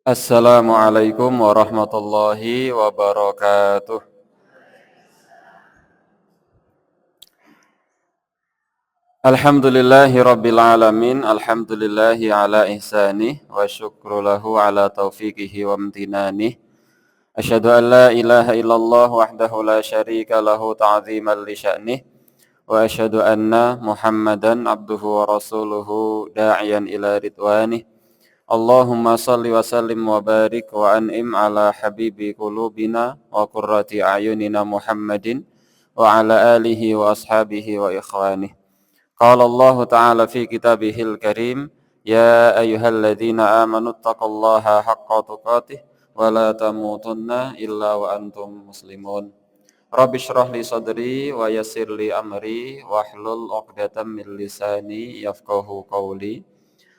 Assalamualaikum warahmatullahi wabarakatuh. Alhamdulillahi rabbil alamin. Alhamdulillahi ala ihsanih. Wa syukru lahu ala taufiqihi wa amtinanih. Asyhadu an la ilaha illallah wahdahu la syarika lahu ta'ziman li sya'nih. Wa asyhadu anna Muhammadan abduhu wa rasuluhu da'iyan ila ridwanih. Allahumma salli wa sallim wa barik wa an'im ala habibi qulubina wa qurrati a'yunina Muhammadin wa ala alihi wa ashabihi wa ikhwanih. Qala Allah ta'ala fi kitabihil karim, ya ayyuhalladzina amanu taqullaha haqqa tuqatih wa la tamutunna illa wa antum muslimun. Rabbi shrah li sadri wa yassir li amri wahlul 'uqdatam min lisani yafqahu qawli.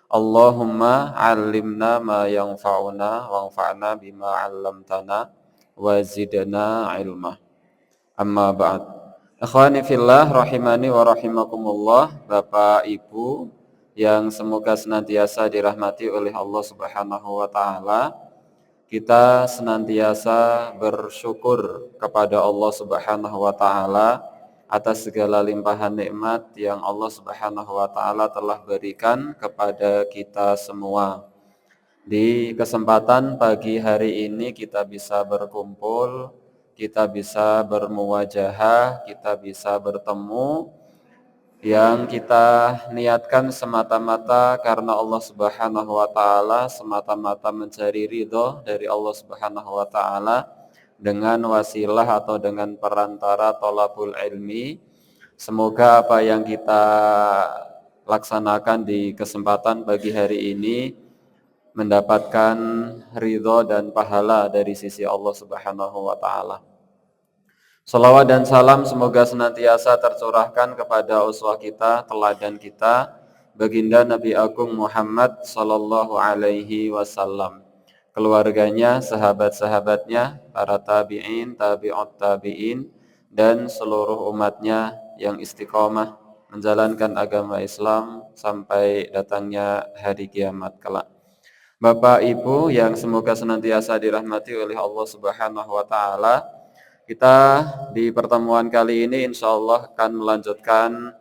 Allahumma 'allimna ma yanfa'una wanfa'na bima 'allamtana wa zidna ilma. Amma ba'd. Ikhwani fillah rahimani wa rahimakumullah, Bapak Ibu yang semoga senantiasa dirahmati oleh Allah Subhanahu wa taala. Kita senantiasa bersyukur kepada Allah Subhanahu wa taala atas segala limpahan nikmat yang Allah Subhanahu wa taala telah berikan kepada kita semua. Di kesempatan pagi hari ini kita bisa berkumpul, kita bisa bermuwajahah, kita bisa bertemu yang kita niatkan semata-mata karena Allah Subhanahu wa taala, semata-mata mencari ridho dari Allah Subhanahu wa taala dengan wasilah atau dengan perantara thalabul ilmi. Semoga apa yang kita laksanakan di kesempatan pagi hari ini mendapatkan ridho dan pahala dari sisi Allah Subhanahu wa taala. Salawat dan salam semoga senantiasa tercurahkan kepada uswah kita, teladan kita, baginda Nabi Agung Muhammad sallallahu alaihi wasallam, keluarganya, sahabat-sahabatnya, para tabi'in, tabi'ut tabi'in, dan seluruh umatnya yang istiqomah menjalankan agama Islam sampai datangnya hari kiamat kelak. Bapak Ibu yang semoga senantiasa dirahmati oleh Allah Subhanahu wa taala, kita di pertemuan kali ini insya Allah akan melanjutkan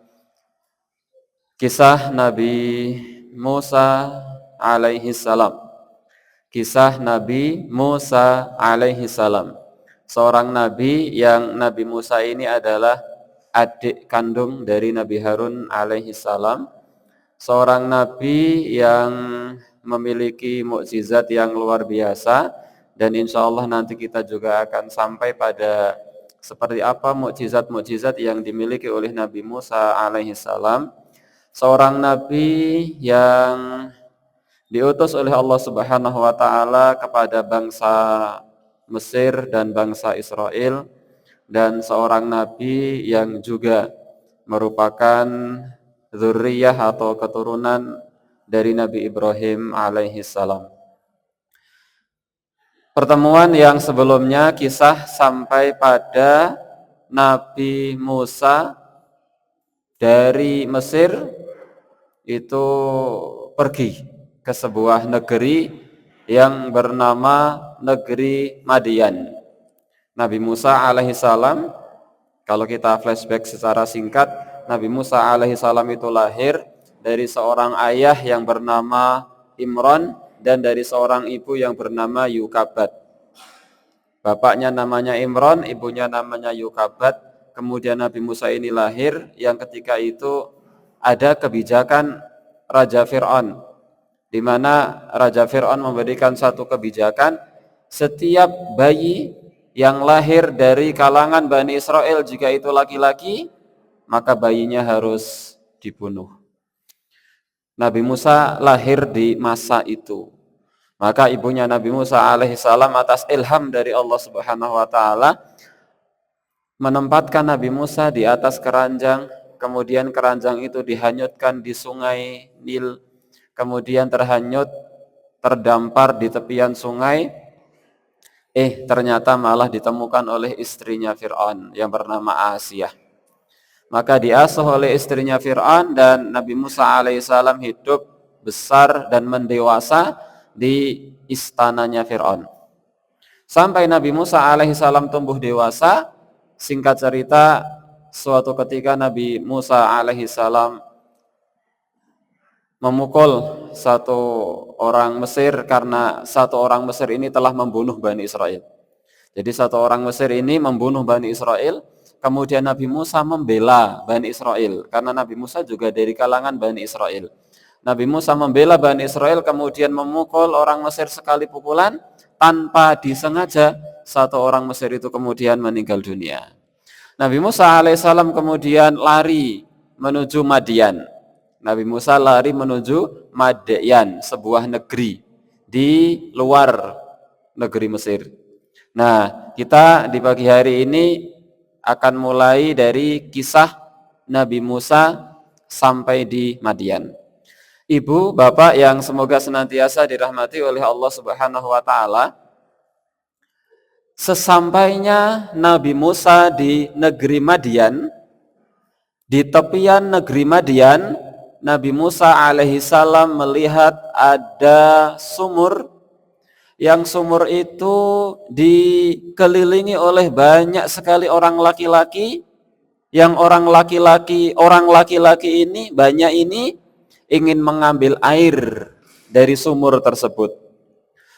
kisah Nabi Musa alaihi salam. Kisah Nabi Musa alaihi salam. Seorang nabi yang Nabi Musa ini adalah adik kandung dari Nabi Harun alaihi salam. Seorang nabi yang memiliki mukjizat yang luar biasa, dan insya Allah nanti kita juga akan sampai pada seperti apa mukjizat-mukjizat yang dimiliki oleh Nabi Musa alaihi salam. Seorang nabi yang diutus oleh Allah Subhanahu wa taala kepada bangsa Mesir dan bangsa Israel, dan seorang nabi yang juga merupakan dzurriyyah atau keturunan dari Nabi Ibrahim alaihi salam. Pertemuan yang sebelumnya kisah sampai pada Nabi Musa dari Mesir itu pergi ke sebuah negeri yang bernama negeri Madian. Nabi Musa alaihissalam, kalau kita flashback secara singkat, Nabi Musa alaihissalam itu lahir dari seorang ayah yang bernama Imran dan dari seorang ibu yang bernama Yukabat. Bapaknya namanya Imran, ibunya namanya Yukabat. Kemudian Nabi Musa ini lahir yang ketika itu ada kebijakan Raja Fir'aun, di mana Raja Fir'aun memberikan satu kebijakan, setiap bayi yang lahir dari kalangan Bani Israel, jika itu laki-laki, maka bayinya harus dibunuh. Nabi Musa lahir di masa itu. Maka ibunya Nabi Musa alaihissalam atas ilham dari Allah Subhanahu wa taala menempatkan Nabi Musa di atas keranjang, kemudian keranjang itu dihanyutkan di sungai Nil, kemudian terdampar di tepian sungai. Ternyata malah ditemukan oleh istrinya Fir'aun yang bernama Asiyah. Maka diasuh oleh istrinya Fir'aun dan Nabi Musa alaihissalam hidup besar dan mendewasa. di istananya Fir'aun. Sampai Nabi Musa alaihissalam tumbuh dewasa. Singkat cerita, suatu ketika Nabi Musa alaihissalam memukul satu orang Mesir karena satu orang Mesir ini telah membunuh Bani Israel. Jadi satu orang Mesir ini membunuh Bani Israel, kemudian Nabi Musa membela Bani Israel karena Nabi Musa juga dari kalangan Bani Israel. Nabi Musa membela Bani Israel, kemudian memukul orang Mesir sekali pukulan tanpa disengaja. Satu orang Mesir itu kemudian meninggal dunia. Nabi Musa alaihissalam kemudian lari menuju Madian. Nabi Musa lari menuju Madian, sebuah negeri di luar negeri Mesir. Nah, kita di pagi hari ini akan mulai dari kisah Nabi Musa sampai di Madian. Ibu, bapak yang semoga senantiasa dirahmati oleh Allah Subhanahu wa taala, sesampainya Nabi Musa di negeri Madian, di tepian negeri Madian, Nabi Musa alaihissalam melihat ada sumur, yang sumur itu dikelilingi oleh banyak sekali orang laki-laki, yang orang laki-laki ini banyak ini ingin mengambil air dari sumur tersebut.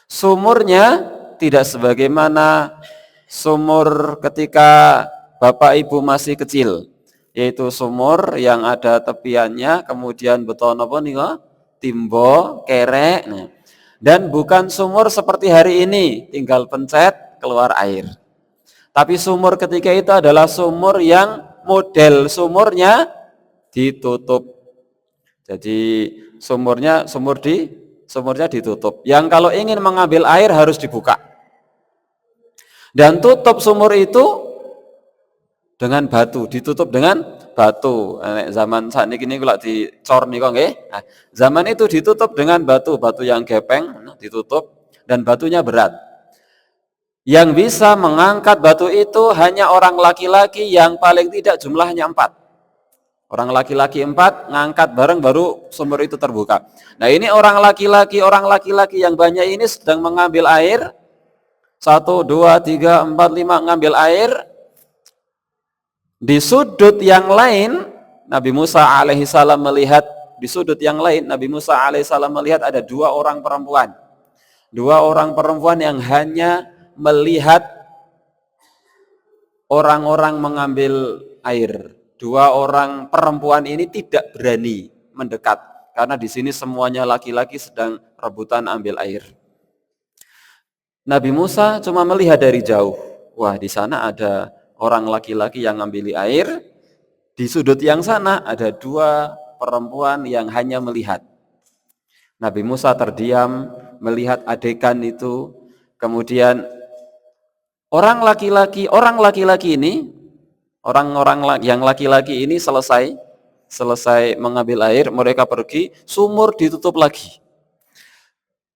Sumurnya tidak sebagaimana sumur ketika bapak ibu masih kecil, yaitu sumur yang ada tepiannya, kemudian beton apa nih kok, timbo, kerek. Nah, dan bukan sumur seperti hari ini, tinggal pencet keluar air. Tapi sumur ketika itu adalah sumur yang model sumurnya ditutup. Jadi sumurnya ditutup. Yang kalau ingin mengambil air harus dibuka. Dan tutup sumur itu dengan batu, ditutup dengan batu. Zaman saat ini kalau dicor nih kok nggih. Nah, zaman itu ditutup dengan batu yang gepeng, ditutup, dan batunya berat. Yang bisa mengangkat batu itu hanya orang laki-laki yang paling tidak jumlahnya 4. Orang laki-laki 4 ngangkat bareng baru sumur itu terbuka. Nah, ini orang laki-laki yang banyak ini sedang mengambil air. 1, 2, 3, 4, 5 ngambil air. Di sudut yang lain, Nabi Musa alaihissalam melihat ada 2 orang perempuan. 2 orang perempuan yang hanya melihat orang-orang mengambil air. 2 orang perempuan ini tidak berani mendekat karena di sini semuanya laki-laki sedang rebutan ambil air. Nabi Musa cuma melihat dari jauh. Wah, di sana ada orang laki-laki yang ngambil air. Di sudut yang sana ada 2 perempuan yang hanya melihat. Nabi Musa terdiam melihat adegan itu. Kemudian orang laki-laki ini selesai mengambil air, mereka pergi, sumur ditutup lagi.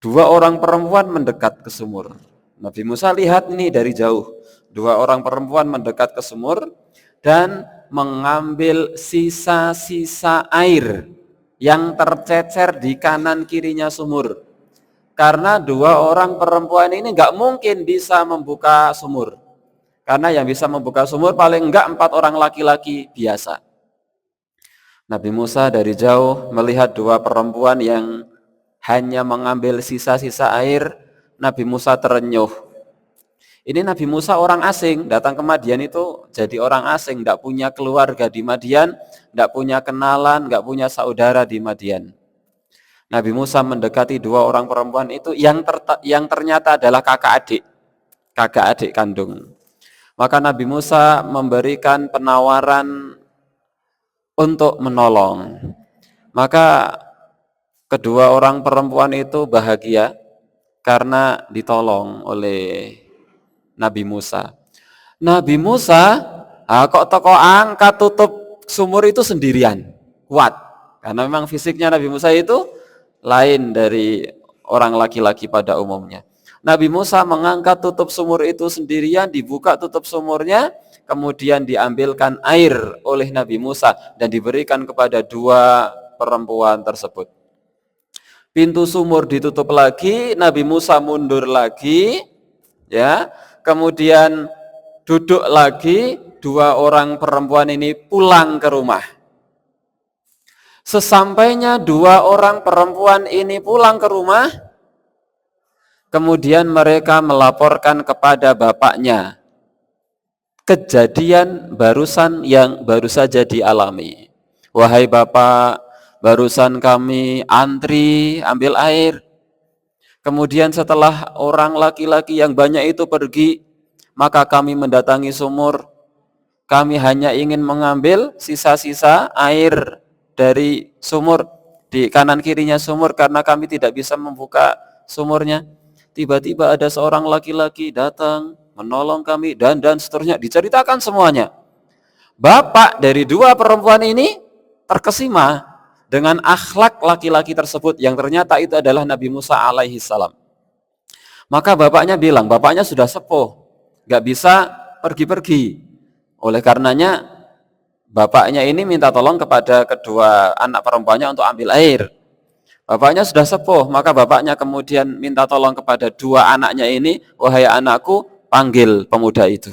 2 orang perempuan mendekat ke sumur. Nabi Musa lihat ini dari jauh. 2 orang perempuan mendekat ke sumur dan mengambil sisa-sisa air yang tercecer di kanan kirinya sumur. Karena 2 orang perempuan ini nggak mungkin bisa membuka sumur. Karena yang bisa membuka sumur paling enggak 4 orang laki-laki biasa. Nabi Musa dari jauh melihat 2 perempuan yang hanya mengambil sisa-sisa air. Nabi Musa terenyuh. Ini Nabi Musa orang asing, datang ke Madian itu jadi orang asing, tidak punya keluarga di Madian, tidak punya kenalan, tidak punya saudara di Madian. Nabi Musa mendekati 2 orang perempuan itu yang ternyata adalah kakak adik kandung. Maka Nabi Musa memberikan penawaran untuk menolong. Maka kedua orang perempuan itu bahagia karena ditolong oleh Nabi Musa. Nabi Musa kok toko angkat tutup sumur itu sendirian, kuat. Karena memang fisiknya Nabi Musa itu lain dari orang laki-laki pada umumnya. Nabi Musa mengangkat tutup sumur itu sendirian, dibuka tutup sumurnya, kemudian diambilkan air oleh Nabi Musa dan diberikan kepada 2 perempuan tersebut. pintu sumur ditutup lagi, Nabi Musa mundur lagi, ya. Kemudian duduk lagi, dua orang perempuan ini pulang ke rumah. Sesampainya dua orang perempuan ini pulang ke rumah, kemudian mereka melaporkan kepada bapaknya kejadian barusan yang baru saja dialami. Wahai bapak, barusan kami antri ambil air. Kemudian setelah orang laki-laki yang banyak itu pergi, maka kami mendatangi sumur. Kami hanya ingin mengambil sisa-sisa air dari sumur, di kanan kirinya sumur, karena kami tidak bisa membuka sumurnya. Tiba-tiba ada seorang laki-laki datang menolong kami dan seterusnya, diceritakan semuanya. Bapak dari dua perempuan ini terkesima dengan akhlak laki-laki tersebut yang ternyata itu adalah Nabi Musa alaihi salam. Maka bapaknya bilang, bapaknya sudah sepuh, gak bisa pergi-pergi. Oleh karenanya bapaknya ini minta tolong kepada kedua anak perempuannya untuk ambil air. Bapaknya sudah sepuh, maka bapaknya kemudian minta tolong kepada dua anaknya ini, wahai anakku, panggil pemuda itu.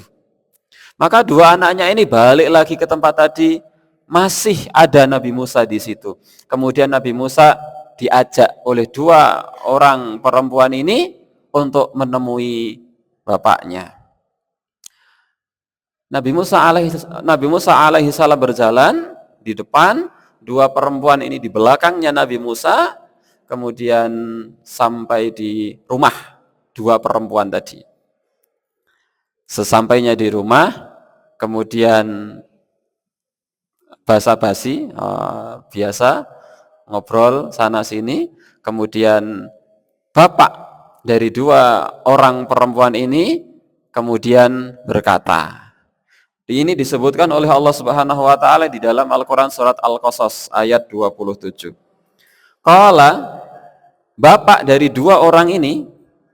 Maka dua anaknya ini balik lagi ke tempat tadi, masih ada Nabi Musa di situ. Kemudian Nabi Musa diajak oleh dua orang perempuan ini untuk menemui bapaknya. Nabi Musa alaihi salam berjalan di depan, dua perempuan ini di belakangnya Nabi Musa, kemudian sampai di rumah dua perempuan tadi. Sesampainya di rumah, kemudian basa-basi, biasa ngobrol sana sini, kemudian bapak dari dua orang perempuan ini kemudian berkata. Ini disebutkan oleh Allah Subhanahu wa taala di dalam Al-Qur'an surat Al-Qasas ayat 27. Qala, bapak dari dua orang ini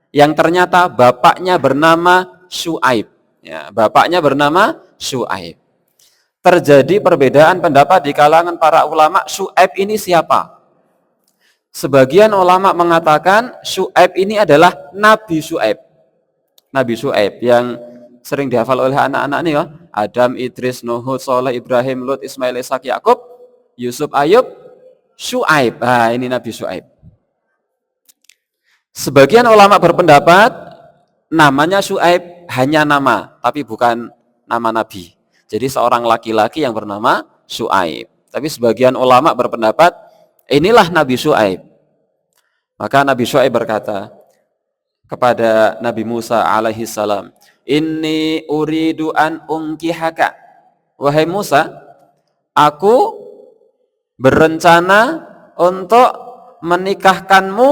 yang ternyata bapaknya bernama Syuaib. Ya, bapaknya bernama Syuaib. Terjadi perbedaan pendapat di kalangan para ulama, Syuaib ini siapa? Sebagian ulama mengatakan Syuaib ini adalah Nabi Syuaib. Nabi Syuaib yang sering dihafal oleh anak-anak nih ya. Adam, Idris, Nuh, Saleh, Ibrahim, Lut, Ismail, Ishak, Yakub, Yusuf, Ayub, Syuaib. Nah, ini Nabi Syuaib. Sebagian ulama berpendapat namanya Syuaib hanya nama, tapi bukan nama Nabi. Jadi seorang laki-laki yang bernama Syuaib. Tapi sebagian ulama berpendapat inilah Nabi Syuaib. Maka Nabi Syuaib berkata kepada Nabi Musa alaihi salam, Inni uridu an unkihaka. Wahai Musa, aku berencana untuk menikahkanmu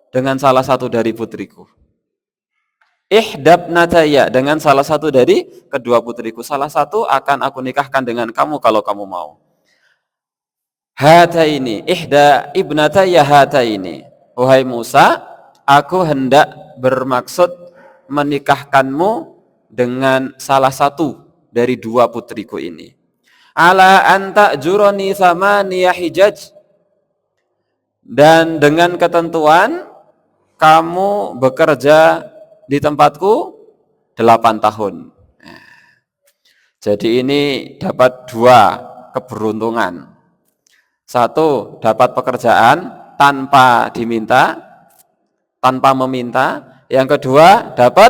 dengan salah satu dari putriku. Ihdabnataya, dengan salah satu dari kedua putriku. Salah satu akan aku nikahkan dengan kamu kalau kamu mau. Hataini, ihda ibnataya hataini. Wahai Musa, aku hendak bermaksud menikahkanmu dengan salah satu dari dua putriku ini. Ala anta juroni thamaniya hijaj, dan dengan ketentuan kamu bekerja di tempatku 8 tahun. Jadi ini dapat dua keberuntungan. Satu, dapat pekerjaan tanpa diminta, tanpa meminta. Yang kedua, dapat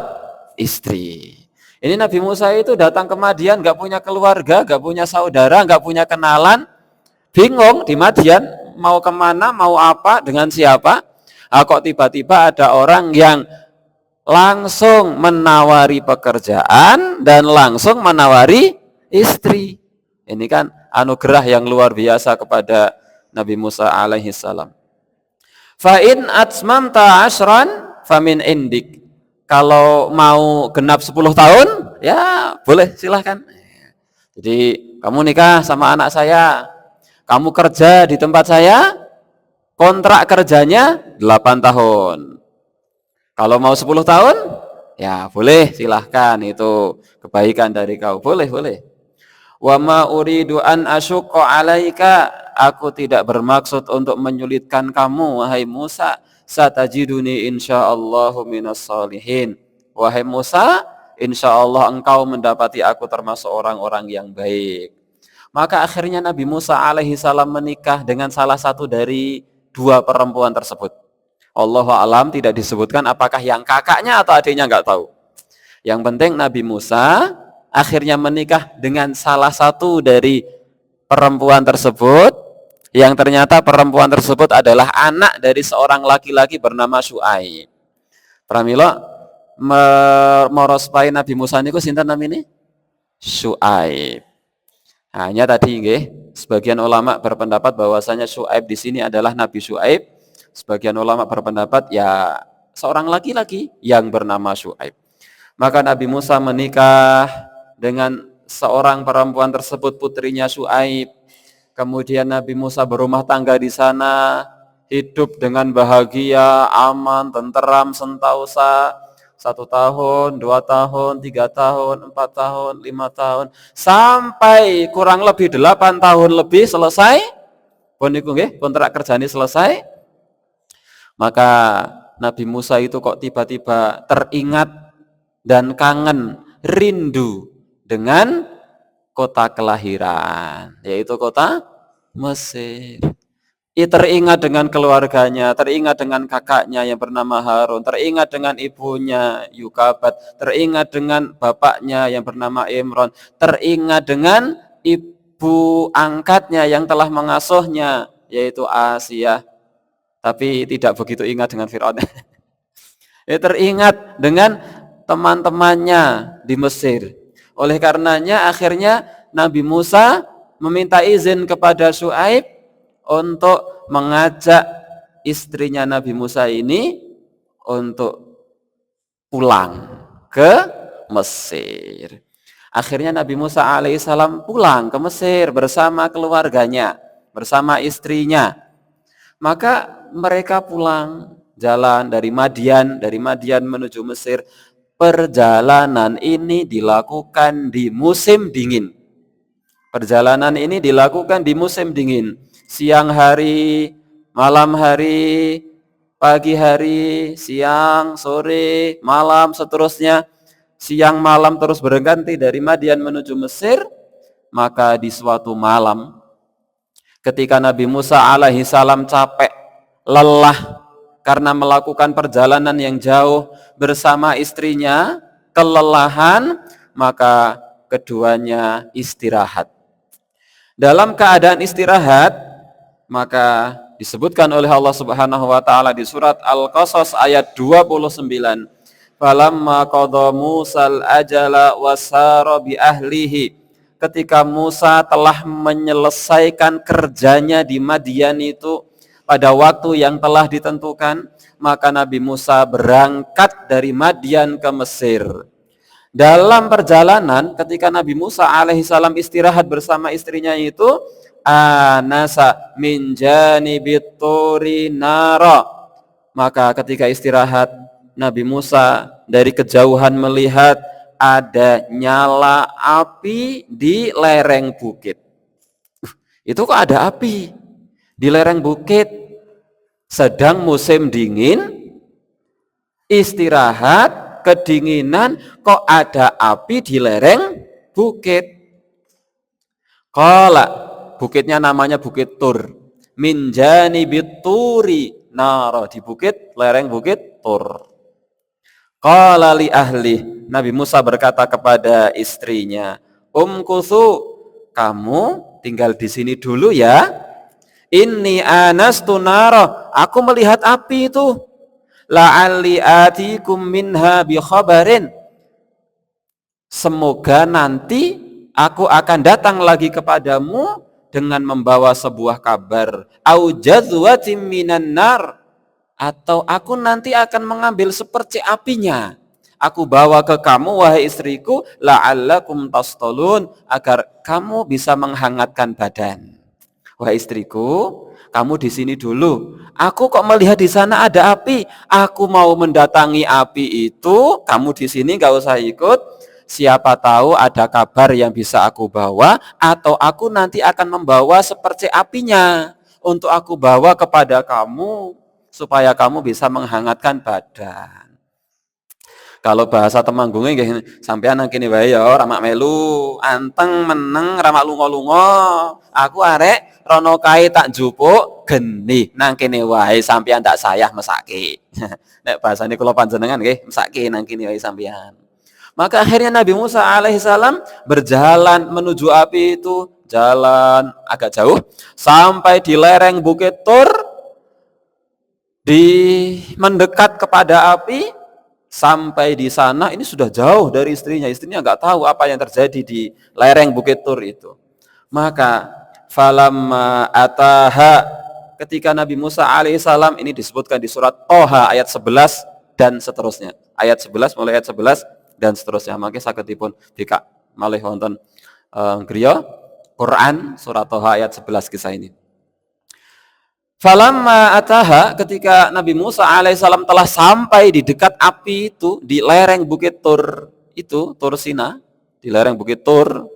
istri. Ini Nabi Musa itu datang ke Madian, gak punya keluarga, gak punya saudara, gak punya kenalan, bingung di Madian, mau kemana, mau apa, dengan siapa. Kok tiba-tiba ada orang yang langsung menawari pekerjaan dan langsung menawari istri. Ini kan anugerah yang luar biasa kepada Nabi Musa alaihi salam. Fa in atmamta ashran famin indik. Kalau mau genap 10 tahun, ya boleh, silahkan. Jadi kamu nikah sama anak saya, kamu kerja di tempat saya, kontrak kerjanya 8 tahun. Kalau mau 10 tahun, ya boleh, silahkan, itu kebaikan dari kau, boleh. Wa ma uridu an asyqa alaika aku tidak bermaksud untuk menyulitkan kamu, wahai Musa. Satajiduni insyaallahu minas sholihin. Wahai Musa, insyaallah engkau mendapati aku termasuk orang-orang yang baik. Maka akhirnya Nabi Musa alaihi salam menikah dengan salah satu dari dua perempuan tersebut. Allahu alam, tidak disebutkan apakah yang kakaknya atau adiknya, nggak tahu. Yang penting Nabi Musa akhirnya menikah dengan salah satu dari perempuan tersebut, yang ternyata perempuan tersebut adalah anak dari seorang laki-laki bernama Syuaib. Pramila merospai Nabi Musa niku sinten namine? Syuaib. Hanya tadi nggih, sebagian ulama berpendapat bahwasanya Syuaib di sini adalah Nabi Syuaib. Sebagian ulama berpendapat ya seorang laki-laki yang bernama Syuaib. Maka Nabi Musa menikah dengan seorang perempuan tersebut, putrinya Syuaib. Kemudian Nabi Musa berumah tangga di sana, hidup dengan bahagia, aman, tenteram, sentosa. 1 tahun, 2 tahun, 3 tahun, 4 tahun, 5 tahun, sampai kurang lebih 8 tahun lebih selesai. Pun niku nggih, kontrak kerjane selesai. Maka Nabi Musa itu kok tiba-tiba teringat dan kangen, rindu dengan kota kelahiran, yaitu kota Mesir. Teringat dengan keluarganya, teringat dengan kakaknya yang bernama Harun, teringat dengan ibunya Yukabat, teringat dengan bapaknya yang bernama Imran, teringat dengan ibu angkatnya yang telah mengasuhnya, yaitu Asia. Tapi tidak begitu ingat dengan Fir'aun. Teringat dengan teman-temannya di Mesir. Oleh karenanya akhirnya Nabi Musa meminta izin kepada Syuaib untuk mengajak istrinya Nabi Musa ini untuk pulang ke Mesir. Akhirnya Nabi Musa alaihissalam pulang ke Mesir bersama keluarganya, bersama istrinya. Maka mereka pulang jalan dari Madian menuju Mesir. Perjalanan ini dilakukan di musim dingin. Perjalanan ini dilakukan di musim dingin. Siang hari, malam hari, pagi hari, siang, sore, malam, seterusnya. Siang malam terus berganti dari Madian menuju Mesir. Maka di suatu malam, ketika Nabi Musa alaihi salam capek, lelah karena melakukan perjalanan yang jauh bersama istrinya, kelelahan, maka keduanya istirahat. Dalam keadaan istirahat, maka disebutkan oleh Allah Subhanahu wa taala di surat Al-Qasas ayat 29, falamma qada Musal ajala wasara bi ahlihi. Ketika Musa telah menyelesaikan kerjanya di Madian itu pada waktu yang telah ditentukan, maka Nabi Musa berangkat dari Madian ke Mesir. Dalam perjalanan ketika Nabi Musa alaihissalam istirahat bersama istrinya itu, anasa min janibit turi nara. Maka ketika istirahat, Nabi Musa dari kejauhan melihat ada nyala api di lereng bukit. Itu kok ada api di lereng bukit? Sedang musim dingin, istirahat, kedinginan, kok ada api di lereng bukit. Qala, bukitnya namanya Bukit Tur. Min janibit turi nara, di bukit, lereng bukit Tur. Qala li ahli, Nabi Musa berkata kepada istrinya, Umkuthu, kamu tinggal di sini dulu ya. Inni anastu nara, aku melihat api itu. La'alli atikum minha bi khabarin, semoga nanti aku akan datang lagi kepadamu dengan membawa sebuah kabar. Au jazwatin minan nar, atau aku nanti akan mengambil seperti apinya. Aku bawa ke kamu wahai istriku, la'allakum tastalun, agar kamu bisa menghangatkan badan. Wahai istriku, kamu di sini dulu. Aku kok melihat di sana ada api. Aku mau mendatangi api itu. Kamu di sini nggak usah ikut. Siapa tahu ada kabar yang bisa aku bawa, atau aku nanti akan membawa seperti apinya untuk aku bawa kepada kamu supaya kamu bisa menghangatkan badan. Kalau bahasa Temanggungnya nggih sampean nang kene wae ya ora mak melu, anteng meneng ra mak lunga-lunga. Aku arek rono kae tak njupuk geni nang kene wae sampean tak sayah mesake. Nek bahasane kula panjenengan nggih mesake nang kene wae sampean. Maka akhirnya Nabi Musa alaihissalam berjalan menuju api itu, jalan agak jauh sampai di lereng Bukit Tur, di mendekat kepada api. Sampai di sana ini sudah jauh dari istrinya nggak tahu apa yang terjadi di lereng Bukit Tur itu. Maka falamma ataha, ketika Nabi Musa alaihissalam, ini disebutkan di surat Toha ayat 11 dan seterusnya. Ayat 11 mulai ayat 11 dan seterusnya. Maka sagedipun dikak malih wonten griya Quran surat Toha ayat 11 kisah ini. Falamma ataha, ketika Nabi Musa alaihissalam telah sampai di dekat api itu, di lereng Bukit Tur itu, Tur Sina, di lereng Bukit Tur,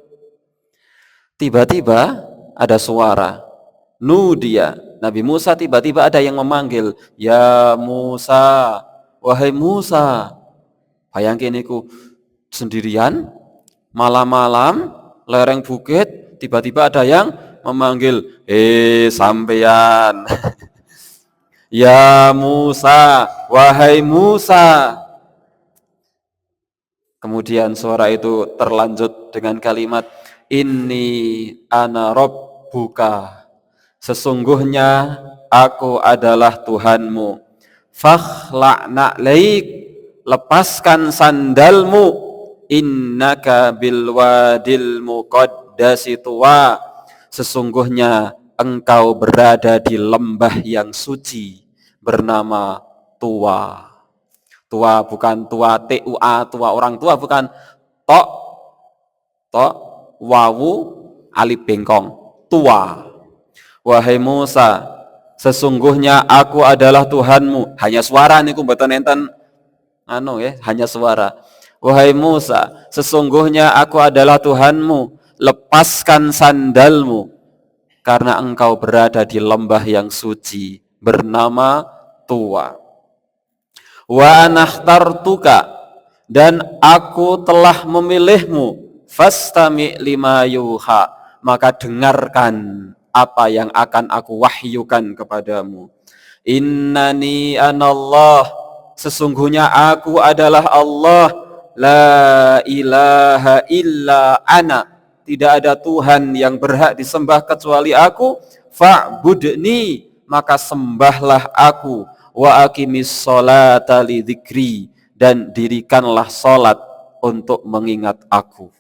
tiba-tiba ada suara, nudia. Nabi Musa tiba-tiba ada yang memanggil, ya Musa, wahai Musa. Bayangin iku sendirian, malam-malam, lereng bukit, tiba-tiba ada yang memanggil, sampeyan. Ya Musa, wahai Musa. Kemudian suara itu terlanjut dengan kalimat, inni ana rabbuka, sesungguhnya aku adalah Tuhanmu. Fakhla'na laik, lepaskan sandalmu, innaka bilwadil muqaddasi tuwa, sesungguhnya engkau berada di lembah yang suci bernama Tuwa. Tuwa bukan tua T-U-A, tua orang tua, bukan tok wawu alif bengkong, Tuwa. Wahai Musa, sesungguhnya aku adalah Tuhanmu. Hanya suara niku mboten enten hanya suara. Wahai Musa, sesungguhnya aku adalah Tuhanmu, lepaskan sandalmu, karena engkau berada di lembah yang suci bernama Tuwa. Wa anakhtartuka, dan aku telah memilihmu, fastami lima yuha, maka dengarkan apa yang akan aku wahyukan kepadamu. Innani anallah, sesungguhnya aku adalah Allah, la ilaha illa ana, tidak ada Tuhan yang berhak disembah kecuali aku, fa'budni, maka sembahlah aku, wa aqimis sholata li dzikri, dan dirikanlah salat untuk mengingat aku.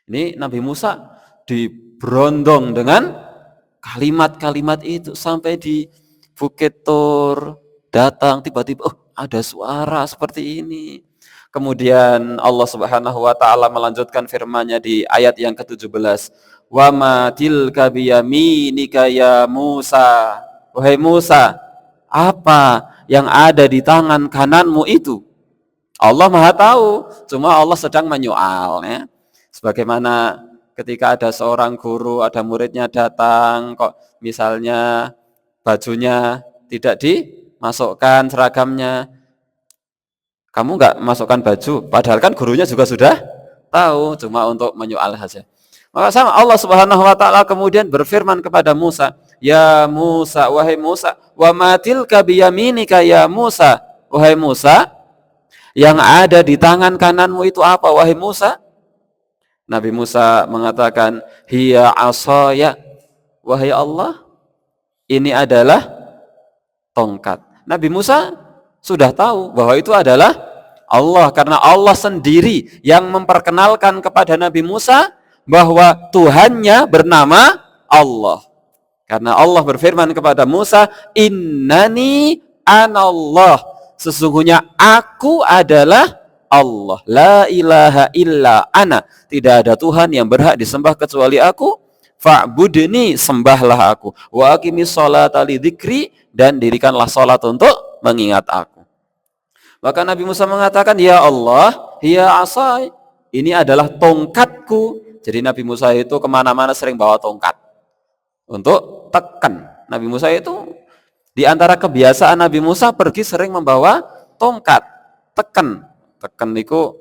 Ini Nabi Musa diberondong dengan kalimat-kalimat itu sampai di Bukit Tur, datang tiba-tiba ada suara seperti ini. Kemudian Allah Subhanahu wa taala melanjutkan firman-Nya di ayat yang ke-17. Wa ma tilka biyaminika ya Musa. Wahai Musa, apa yang ada di tangan kananmu itu? Allah Maha tahu, cuma Allah sedang menyoal ya. Sebagaimana ketika ada seorang guru, ada muridnya datang kok misalnya bajunya tidak dimasukkan seragamnya, kamu nggak masukkan baju, padahal kan gurunya juga sudah tahu, cuma untuk menyoal saja. Maka sama Allah Subhanahu wa taala kemudian berfirman kepada Musa, ya Musa, wahai Musa, wa matilka biyaminika ya Musa, wahai Musa, yang ada di tangan kananmu itu apa wahai Musa? Nabi Musa mengatakan, hiya asaya, wahai Allah, ini adalah tongkat. Nabi Musa sudah tahu bahwa itu adalah Allah, karena Allah sendiri yang memperkenalkan kepada Nabi Musa bahwa Tuhannya bernama Allah. Karena Allah berfirman kepada Musa, innani anallah, sesungguhnya aku adalah Allah, la ilaha illa ana, tidak ada Tuhan yang berhak disembah kecuali aku, fa'budni, sembahlah aku, wa aqimis sholata li dzikri, dan dirikanlah salat untuk mengingat aku. Maka Nabi Musa mengatakan, ya Allah, ya asai, ini adalah tongkatku. Jadi Nabi Musa itu kemana-mana sering bawa tongkat untuk tekan. Nabi Musa itu di antara kebiasaan Nabi Musa pergi sering membawa tongkat, tekan niku,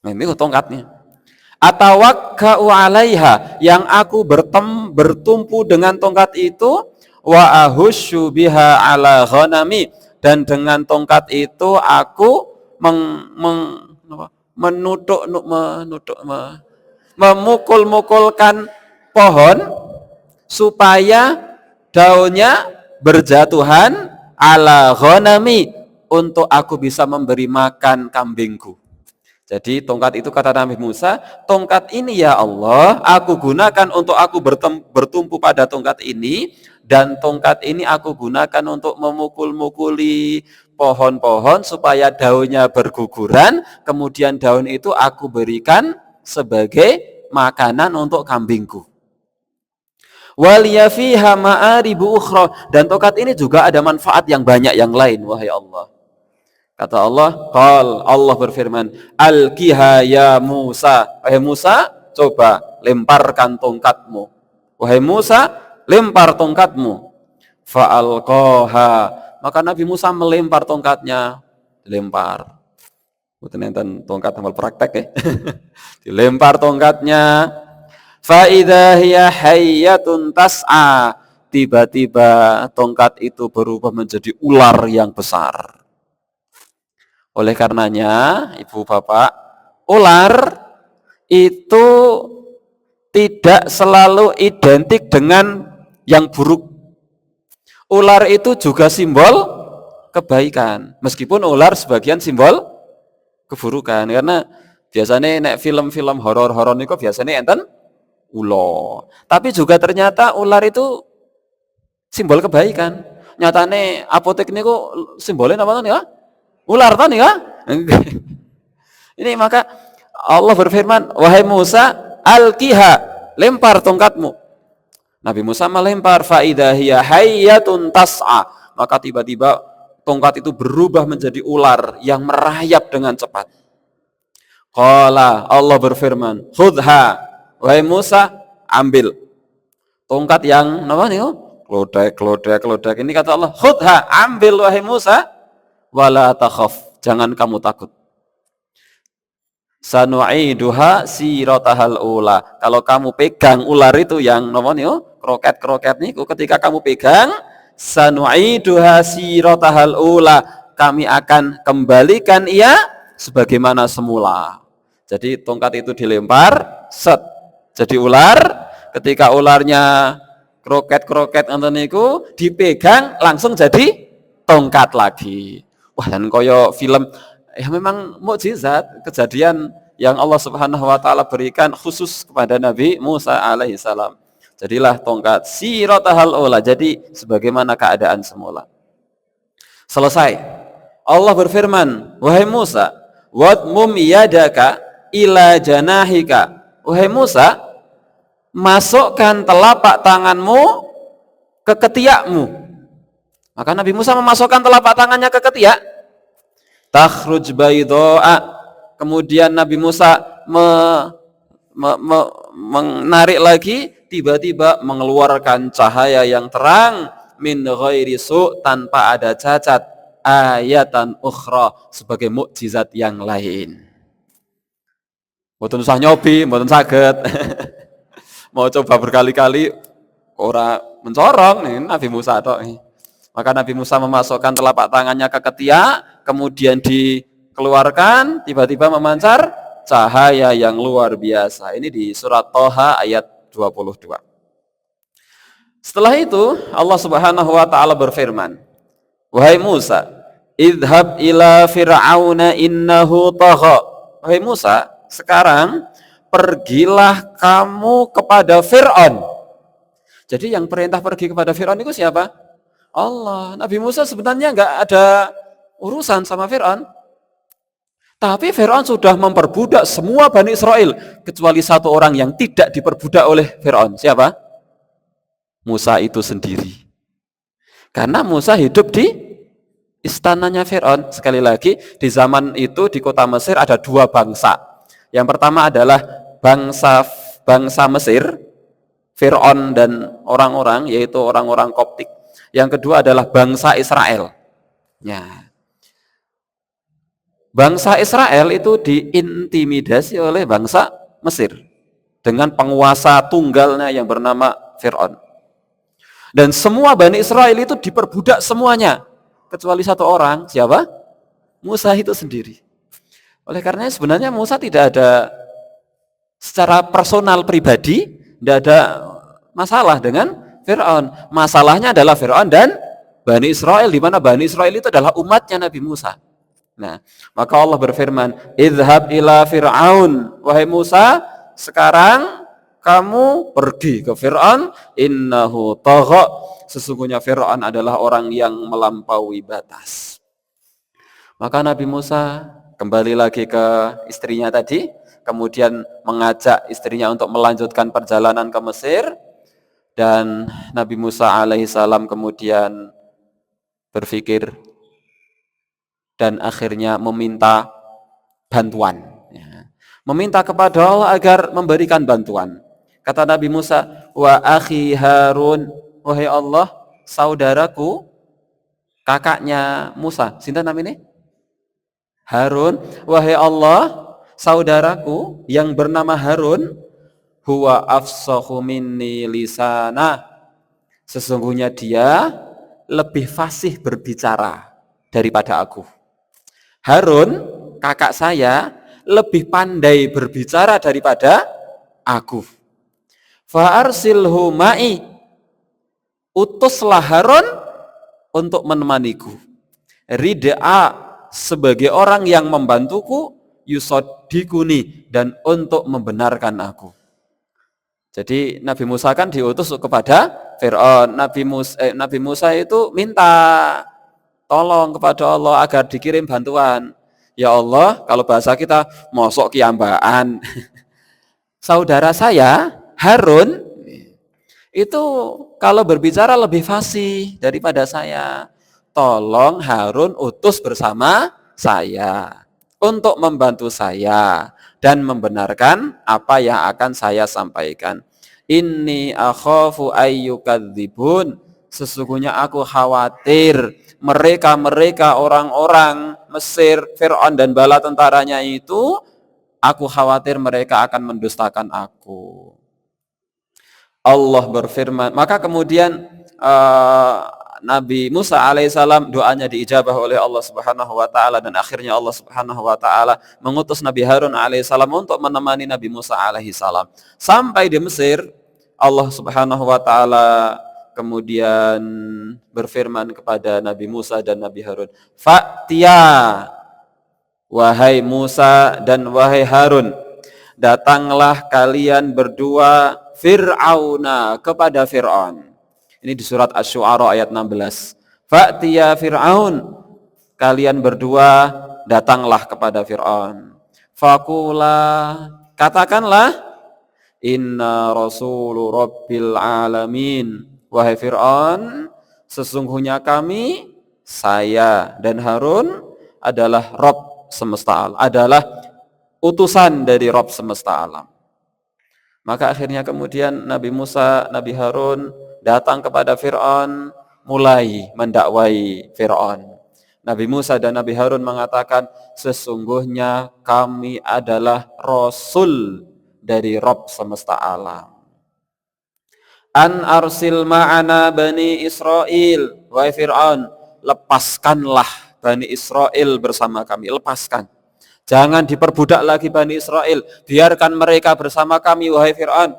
ini tongkatnya. Atawakka'u 'alaiha, yang aku bertumpu dengan tongkat itu, wa ahusyu biha 'ala ghanami, dan dengan tongkat itu aku memukul-mukulkan pohon supaya daunnya berjatuhan, ala ghanami, untuk aku bisa memberi makan kambingku. Jadi tongkat itu, kata Nabi Musa, tongkat ini ya Allah, aku gunakan untuk aku bertumpu pada tongkat ini, dan tongkat ini aku gunakan untuk memukul-mukuli pohon-pohon supaya daunnya berguguran, kemudian daun itu aku berikan sebagai makanan untuk kambingku. Waliya fiha ma'aribu ukhra, dan tongkat ini juga ada manfaat yang banyak yang lain, wahai Allah. Kata Allah, Allah berfirman, alqiha ya Musa, wahai Musa, coba lemparkan tongkatmu. Wahai Musa, lempar tongkatmu. Fa'alqaha, maka Nabi Musa melempar tongkatnya, dilempar. Enten tongkat amal praktek ya. Dilempar tongkatnya. Fa idza hiya hayyatun tas'a, tiba-tiba tongkat itu berubah menjadi ular yang besar. Oleh karenanya, Ibu Bapak, ular itu tidak selalu identik dengan yang buruk. Ular itu juga simbol kebaikan, meskipun ular sebagian simbol keburukan. Karena biasanya nek film-film horor-horor niku biasanya enten ulo. Tapi juga ternyata ular itu simbol kebaikan. Nyatane apotek niku simbolnya apa ya? Ular kan ya? Ini maka Allah berfirman, wahai Musa, alqiha, lempar tongkatmu. Nabi Musa melempar, fa idza hiya hayyatun tas'a, maka tiba-tiba tongkat itu berubah menjadi ular yang merayap dengan cepat. Qala, Allah berfirman, khudha, wahai Musa, ambil tongkat yang apa nih? Klodek. Ini kata Allah, khudha, ambil wahai Musa, wala takhaf, jangan kamu takut. Sanu'iduha siratahal ula, kalau kamu pegang ular itu yang namanya kroket niku, ketika kamu pegang, sanu'iduha siratahal ula, kami akan kembalikan ia sebagaimana semula. Jadi tongkat itu dilempar, set, jadi ular. Ketika ularnya kroket enten niku dipegang, langsung jadi tongkat lagi. Wah, dan koyo film, ya memang mukjizat, kejadian yang Allah Subhanahu wa taala berikan khusus kepada Nabi Musa alaihi salam. Jadilah tongkat siratahal ula, jadi sebagaimana keadaan semula. Selesai. Allah berfirman, wahai Musa, wadmum yadaka ila janahika. Wahai Musa, masukkan telapak tanganmu ke ketiakmu. Maka Nabi Musa memasukkan telapak tangannya ke ketiak. Takhruj baydoa. Kemudian Nabi Musa menarik lagi, tiba-tiba mengeluarkan cahaya yang terang, min ghairi su', tanpa ada cacat, ayatan ukhra, sebagai mukjizat yang lain. Mboten usah nyobi, mboten saged. Mau coba berkali-kali ora mencorong nih Nabi Musa tok. Maka Nabi Musa memasukkan telapak tangannya ke ketiak, kemudian dikeluarkan, tiba-tiba memancar cahaya yang luar biasa. Ini di surat Thaha ayat 22. Setelah itu Allah Subhanahu wa taala berfirman, wahai Musa, idhab ila fir'auna innahu tagha. Wahai Musa, sekarang pergilah kamu kepada Fir'aun. Jadi yang perintah pergi kepada Fir'aun itu siapa? Allah. Nabi Musa sebenarnya nggak ada urusan sama Fir'aun. Tapi Fir'aun sudah memperbudak semua Bani Israel, kecuali satu orang yang tidak diperbudak oleh Fir'aun. Siapa? Musa itu sendiri. Karena Musa hidup di istananya Fir'aun. Sekali lagi, di zaman itu di kota Mesir ada dua bangsa. Yang pertama adalah bangsa bangsa Mesir, Fir'aun dan orang-orang, yaitu orang-orang Koptik. Yang kedua adalah bangsa Israel. Ya. Bangsa Israel itu diintimidasi oleh bangsa Mesir dengan penguasa tunggalnya yang bernama Fir'aun. Dan semua Bani Israel itu diperbudak semuanya, kecuali satu orang, siapa? Musa itu sendiri. Oleh karenanya sebenarnya Musa tidak ada secara personal pribadi, tidak ada masalah dengan Fir'aun. Masalahnya adalah Fir'aun dan Bani Israel, di mana Bani Israel itu adalah umatnya Nabi Musa. Nah, maka Allah berfirman, "Idhab ila Fir'aun." Wahai Musa, sekarang kamu pergi ke Fir'aun, innahu tagha. Sesungguhnya Fir'aun adalah orang yang melampaui batas. Maka Nabi Musa kembali lagi ke istrinya tadi, kemudian mengajak istrinya untuk melanjutkan perjalanan ke Mesir, dan Nabi Musa alaihissalam kemudian berpikir dan akhirnya meminta bantuan, ya. Meminta kepada Allah agar memberikan bantuan. Kata Nabi Musa, wa akhi Harun, wahai Allah, saudaraku, kakaknya Musa, sinten namanya? Harun, wahai Allah, saudaraku yang bernama Harun, huwa afsahu minni lisana, sesungguhnya dia lebih fasih berbicara daripada aku. Harun, kakak saya, lebih pandai berbicara daripada aku. Fa'arsilhu ma'i, utuslah Harun untuk menemaniku. Rid'a, sebagai orang yang membantuku, yusodikuni, dan untuk membenarkan aku. Jadi Nabi Musa kan diutus kepada Fir'aun. Nabi Musa itu minta tolong kepada Allah agar dikirim bantuan. Ya Allah, kalau bahasa kita mosok kiambaan. Saudara saya Harun itu kalau berbicara lebih fasih daripada saya. Tolong Harun utus bersama saya untuk membantu saya dan membenarkan apa yang akan saya sampaikan. Inni akhafu ayyukadzibun, sesungguhnya aku khawatir mereka orang-orang Mesir, Fir'aun dan bala tentaranya itu, aku khawatir mereka akan mendustakan aku. Allah berfirman, maka kemudian Nabi Musa alaihissalam doanya diijabah oleh Allah Subhanahu wa taala, dan akhirnya Allah Subhanahu wa taala mengutus Nabi Harun alaihissalam untuk menemani Nabi Musa alaihissalam. Sampai di Mesir, Allah Subhanahu wa taala kemudian berfirman kepada Nabi Musa dan Nabi Harun, "Fa'tiya, wahai Musa dan wahai Harun, datanglah kalian berdua Fir'auna, kepada Fir'aun." Ini di surat Asy-Syu'ara ayat 16. Fa'tiya Fir'aun, kalian berdua datanglah kepada Fir'aun. Faqula, katakanlah, inna rasulu rabbil alamin. Wahai Fir'aun, sesungguhnya kami, saya dan Harun adalah Rabb semesta alam, adalah utusan dari Rabb semesta alam. Maka akhirnya kemudian Nabi Musa, Nabi Harun datang kepada Fir'aun, mulai mendakwai Fir'aun. Nabi Musa dan Nabi Harun mengatakan, sesungguhnya kami adalah Rasul dari Rabb semesta alam. An arsil ma'ana Bani Israel, wahai Fir'aun, lepaskanlah Bani Israel bersama kami, lepaskan. Jangan diperbudak lagi Bani Israel, biarkan mereka bersama kami, wahai Fir'aun.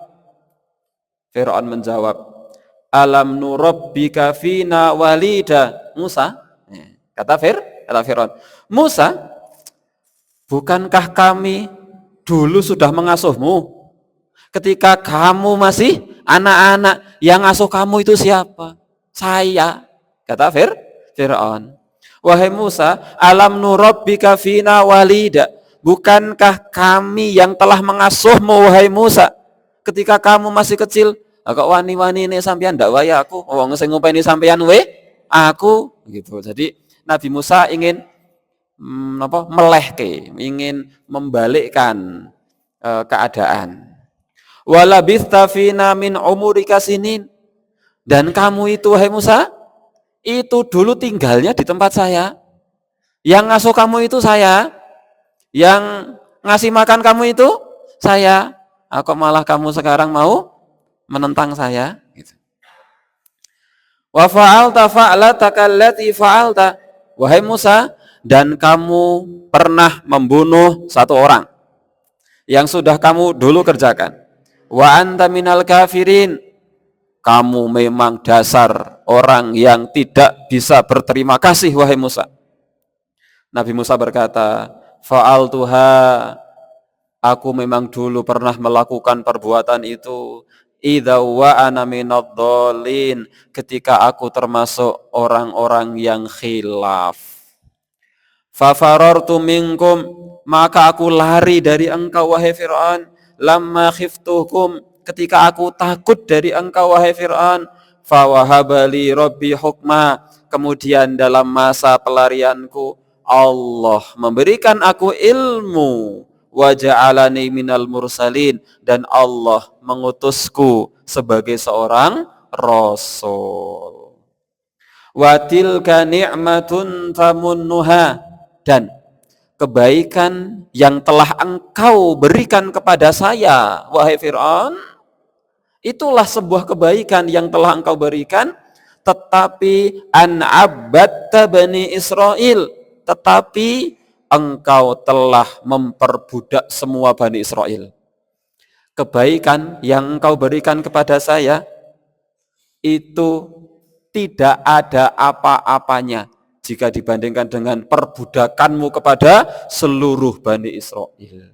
Fir'aun menjawab, alam nurabbika fina walida. Musa, kata Fir'aun, Musa, bukankah kami dulu sudah mengasuhmu ketika kamu masih anak-anak? Yang asuh kamu itu siapa? Saya, kata Fir'aun. Wahai Musa, alam nurabbika fina walida, bukankah kami yang telah mengasuhmu wahai Musa ketika kamu masih kecil? Kok wani-wani ini sampean ndak wae aku, wong sing ngopeni sampean aku gitu. Jadi Nabi Musa ingin melehke, ingin membalikkan keadaan. Walabitha fina min umurika sinin. Dan kamu itu, wahai Musa, itu dulu tinggalnya di tempat saya. Yang ngasuh kamu itu saya. Yang ngasih makan kamu itu saya. Kok malah kamu sekarang mau menentang saya? Gitu. Wa fa'alta fa'lataka allati fa'alta. Wahai Musa, dan kamu pernah membunuh satu orang yang sudah kamu dulu kerjakan. Wa anta minal kafirin. Kamu memang dasar orang yang tidak bisa berterima kasih, wahai Musa. Nabi Musa berkata, fa'altuha, aku memang dulu pernah melakukan perbuatan itu. Idza wa ana minadh-dhalin, ketika aku termasuk orang-orang yang khilaf. Fa farartu minkum, maka aku lari dari engkau, wahai Fir'aun. Lamma khiftukum, ketika aku takut dari engkau, wahai Fir'aun. Fa wahabali rabbi hukma, kemudian dalam masa pelarianku Allah memberikan aku ilmu. Wa ja'alani minal mursalin, dan Allah mengutusku sebagai seorang rasul. Wa tilka ni'matun tamunnuha, dan kebaikan yang telah engkau berikan kepada saya, wahai Fir'aun, itulah sebuah kebaikan yang telah engkau berikan, tetapi an'abbatta bani Israel, tetapi engkau telah memperbudak semua Bani Israel. Kebaikan yang engkau berikan kepada saya itu tidak ada apa-apanya jika dibandingkan dengan perbudakanmu kepada seluruh Bani Israel.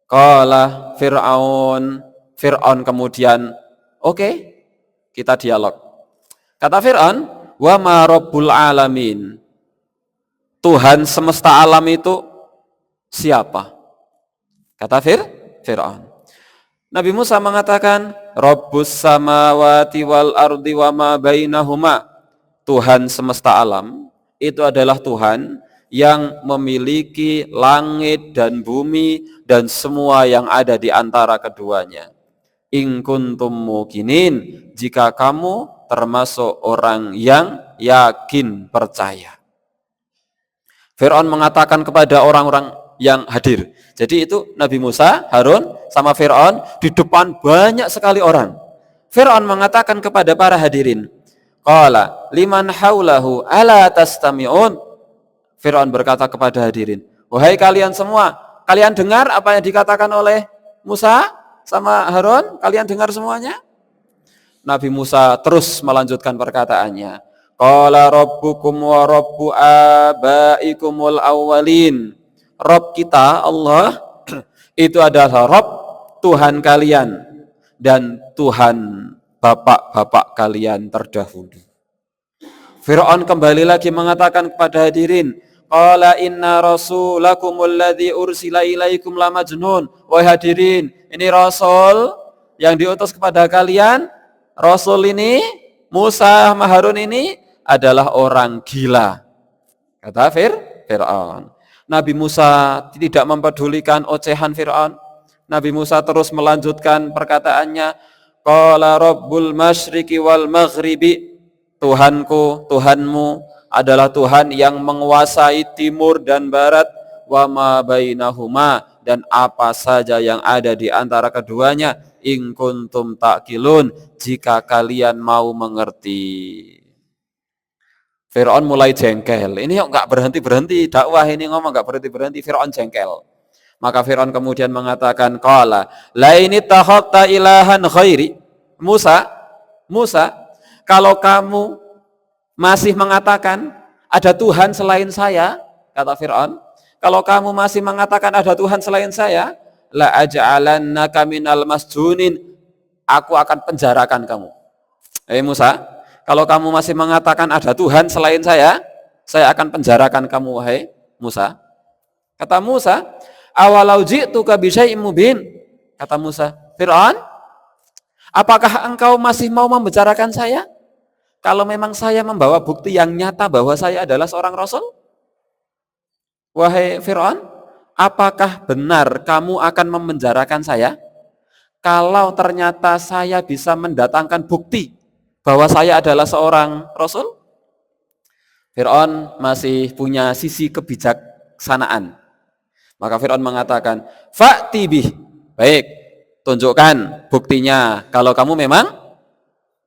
Qala Fir'aun kemudian, oke, kita dialog. Kata Fir'aun, wa ma rabbul alamin, Tuhan semesta alam itu siapa? Kata Fir'aun. Nabi Musa mengatakan, Rabbus samawati wal ardi wa ma bainahuma. Tuhan semesta alam itu adalah Tuhan yang memiliki langit dan bumi dan semua yang ada di antara keduanya. In kuntum mukinin, jika kamu termasuk orang yang yakin percaya. Fir'aun mengatakan kepada orang-orang yang hadir. Jadi itu Nabi Musa, Harun, sama Fir'aun di depan banyak sekali orang. Fir'aun mengatakan kepada para hadirin, qala liman haulahu ala tastami'un. Fir'aun berkata kepada hadirin, wahai kalian semua, kalian dengar apa yang dikatakan oleh Musa sama Harun? Kalian dengar semuanya? Nabi Musa terus melanjutkan perkataannya. Qala rabbukum wa rabbu abaikumul awwalin. Rabb kita Allah itu adalah Rabb Tuhan kalian dan Tuhan bapak-bapak kalian terdahulu. Fir'aun kembali lagi mengatakan kepada hadirin, qala inna rasulakumul ladzi ursila ilaikum lamajnun. Wahai hadirin, ini rasul yang diutus kepada kalian. Rasul ini Musa sama Harun ini adalah orang gila, kata Fir'aun. Nabi Musa tidak mempedulikan ocehan Fir'aun. Nabi Musa terus melanjutkan perkataannya, qala rabbul masyriqi wal maghribi, Tuhanku, Tuhanmu adalah Tuhan yang menguasai timur dan barat, wa ma bainahuma, dan apa saja yang ada di antara keduanya, in kuntum ta'qilun, jika kalian mau mengerti. Fir'aun mulai jengkel. Ini kok nggak berhenti-berhenti dakwah ini, ngomong nggak berhenti-berhenti. Fir'aun jengkel. Maka Fir'aun kemudian mengatakan, qala la ini takhadta ilahan khairi. Musa, kalau kamu masih mengatakan ada Tuhan selain saya, kata Fir'aun, kalau kamu masih mengatakan ada Tuhan selain saya, la aj'alannaka minal masjunin, aku akan penjarakan kamu. Musa, kalau kamu masih mengatakan ada Tuhan selain saya akan penjarakan kamu, wahai Musa. Kata Musa, awalau ji'tuka bisyai'im mubin. Kata Musa, Fir'aun, apakah engkau masih mau membicarakan saya? Kalau memang saya membawa bukti yang nyata bahwa saya adalah seorang rasul? Wahai Fir'aun, apakah benar kamu akan memenjarakan saya? Kalau ternyata saya bisa mendatangkan bukti bahwa saya adalah seorang Rasul? Fir'aun masih punya sisi kebijaksanaan. Maka Fir'aun mengatakan, Fa'ti bih. Baik, tunjukkan buktinya. Kalau kamu memang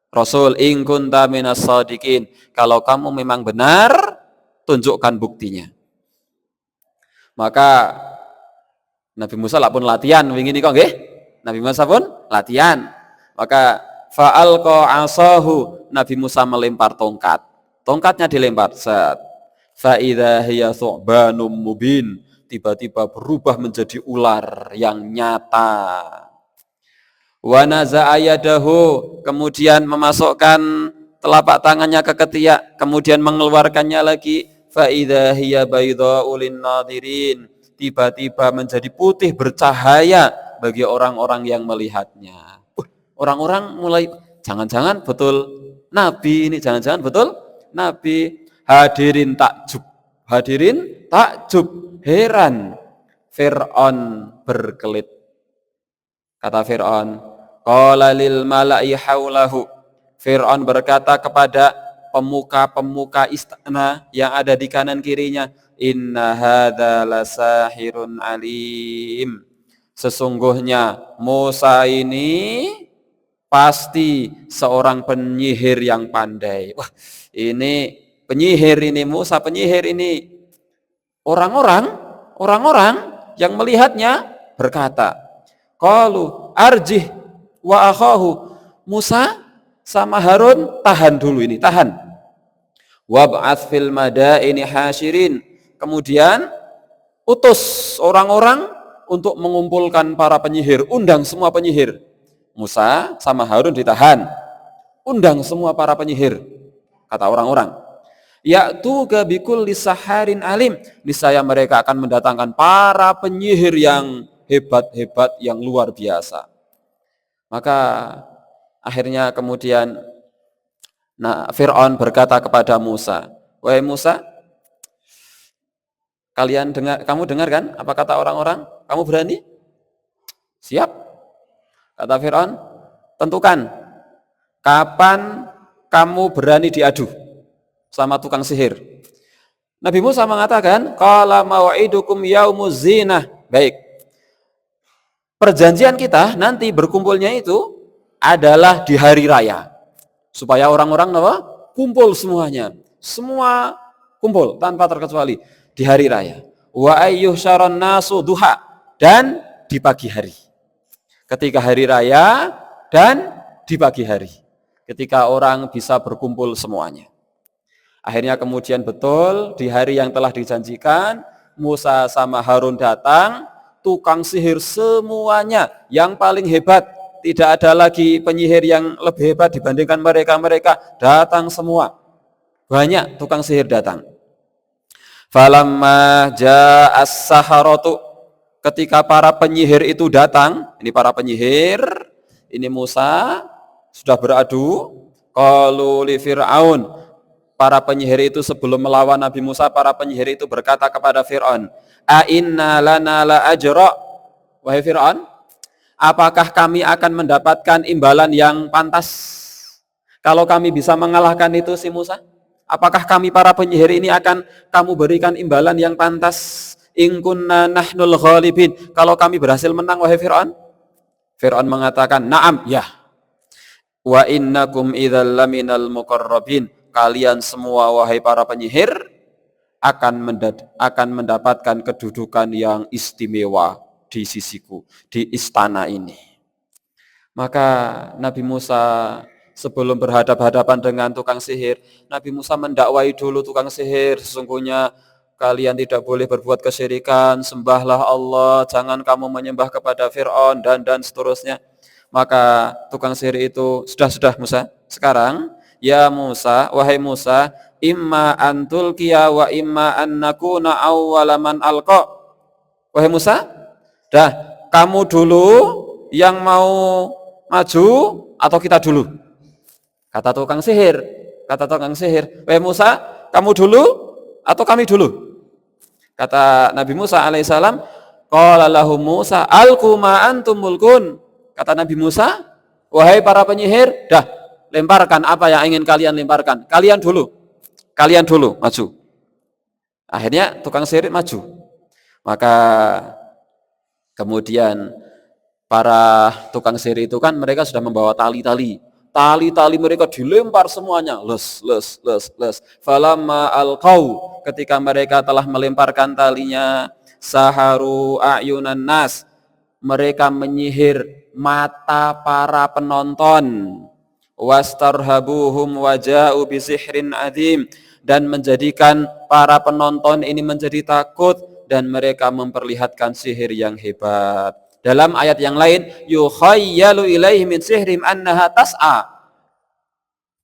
Rasul, in kunta minas shadiqin. Kalau kamu memang benar, tunjukkan buktinya. Maka Nabi Musa pun latihan wingi kok nggih. Nabi Musa pun latihan. Maka fa'alqa asahu, Nabi Musa melempar tongkat. Tongkatnya dilempar. Fa idza hiya thu'banum mubin. Tiba-tiba berubah menjadi ular yang nyata. Wa naza'a yadahu, kemudian memasukkan telapak tangannya ke ketiak, kemudian mengeluarkannya lagi. Fa idza hiya baydha'u lin-nadhirin. Tiba-tiba menjadi putih bercahaya bagi orang-orang yang melihatnya. Orang-orang mulai, jangan-jangan betul Nabi ini, jangan-jangan betul Nabi. Hadirin takjub, heran. Fir'aun berkelit. Kata Fir'aun, qala lil mala'i haulahu. Fir'aun berkata kepada pemuka-pemuka istana yang ada di kanan kirinya, inna hadza lasahirun alim. Sesungguhnya Musa ini pasti seorang penyihir yang pandai. Wah, ini penyihir ini, Musa penyihir ini. Orang-orang yang melihatnya berkata, qalu arjih wa akhahu. Musa sama Harun tahan dulu ini, tahan. Wab'ats fil madaini hasyirin. Kemudian utus orang-orang untuk mengumpulkan para penyihir, undang semua penyihir. Musa sama Harun ditahan, undang semua para penyihir. Kata orang-orang, ya'tuka bikulli saharin alim. Niscaya mereka akan mendatangkan para penyihir yang hebat-hebat, yang luar biasa. Maka akhirnya kemudian Fir'aun berkata kepada Musa, wahai Musa, kamu dengar kan apa kata orang-orang? Kamu berani? Siap. Kata Fir'aun, tentukan kapan kamu berani diadu sama tukang sihir. Nabi Musa mengatakan, qala mau'idukum yaumuz zinah. Baik, perjanjian kita nanti berkumpulnya itu adalah di hari raya. Supaya orang-orang kumpul semuanya. Semua kumpul tanpa terkecuali di hari raya. Wa ayyuhsyaron nasu duha, dan di pagi hari. Ketika hari raya dan di pagi hari. Ketika orang bisa berkumpul semuanya. Akhirnya kemudian betul di hari yang telah dijanjikan, Musa sama Harun datang, tukang sihir semuanya yang paling hebat. Tidak ada lagi penyihir yang lebih hebat dibandingkan mereka datang semua. Banyak tukang sihir datang. Falamma ja'as saharatu, ketika para penyihir itu datang, ini para penyihir, ini Musa sudah beradu, qalu li Fir'aun. Para penyihir itu sebelum melawan Nabi Musa, para penyihir itu berkata kepada Fir'aun, a inna lana la ajra. Wahai Fir'aun, apakah kami akan mendapatkan imbalan yang pantas kalau kami bisa mengalahkan itu si Musa? Apakah kami para penyihir ini akan kamu berikan imbalan yang pantas? In kunna nahnul ghalibin. Kalau kami berhasil menang, wahai Fir'aun? Fir'aun mengatakan, na'am, ya. Wa innakum idzal laminal muqarrabin. Kalian semua wahai para penyihir akan mendapatkan kedudukan yang istimewa di sisiku, di istana ini. Maka Nabi Musa sebelum berhadapan-hadapan dengan tukang sihir, Nabi Musa mendakwai dulu tukang sihir, sesungguhnya kalian tidak boleh berbuat kesyirikan, sembahlah Allah, jangan kamu menyembah kepada Fir'aun dan seterusnya. Maka tukang sihir itu, sudah Musa, sekarang ya Musa, wahai Musa, imma antul kiya wa imma annakuna awwala man alqa. Wahai Musa, dah, kamu dulu yang mau maju atau kita dulu? Kata tukang sihir. Wahai Musa, kamu dulu atau kami dulu? Kata Nabi Musa alaihissalam, Qala lahum Musa alqu ma antum mulkun. Kata Nabi Musa, wahai para penyihir, dah lemparkan apa yang ingin kalian lemparkan. Kalian dulu maju. Akhirnya tukang sihir maju. Maka kemudian para tukang sihir itu kan mereka sudah membawa tali-tali. Tali-tali mereka dilempar semuanya. Les. Falamma alqau, ketika mereka telah melemparkan talinya, saharu a'yunan nas, mereka menyihir mata para penonton. Wastarhabuhum waja'u bisihrin adzim, dan menjadikan para penonton ini menjadi takut dan mereka memperlihatkan sihir yang hebat. Dalam ayat yang lain, yukhayyalu ilaihi min sihrim annaha tas'a.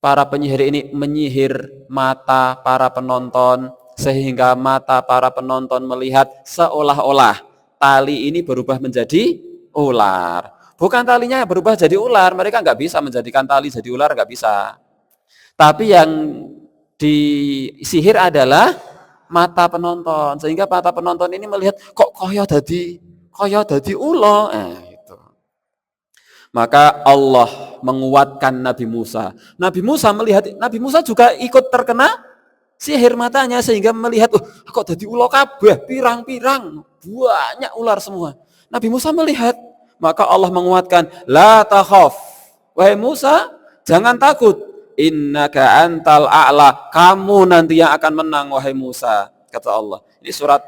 Para penyihir ini menyihir mata para penonton sehingga mata para penonton melihat seolah-olah tali ini berubah menjadi ular. Bukan talinya yang berubah jadi ular, mereka nggak bisa menjadikan tali jadi ular, nggak bisa. Tapi yang disihir adalah mata penonton, sehingga mata penonton ini melihat kok kaya dadi ulo. Itu. Maka Allah menguatkan Nabi Musa. Nabi Musa melihat, Nabi Musa juga ikut terkena sihir matanya sehingga melihat, kok dadi ulo kabeh, pirang-pirang, banyak ular semua. Nabi Musa melihat, maka Allah menguatkan, la takhaf. Wahai Musa, jangan takut. Innaka antal a'la, kamu nanti yang akan menang wahai Musa, kata Allah. Ini surat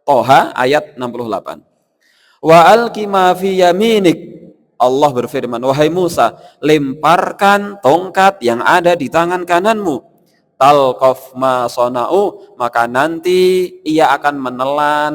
Toha ayat 68. Wa alqi ma fi yaminik, Allah berfirman, wahai Musa, lemparkan tongkat yang ada di tangan kananmu. Talqaf ma sona'u, maka nanti ia akan menelan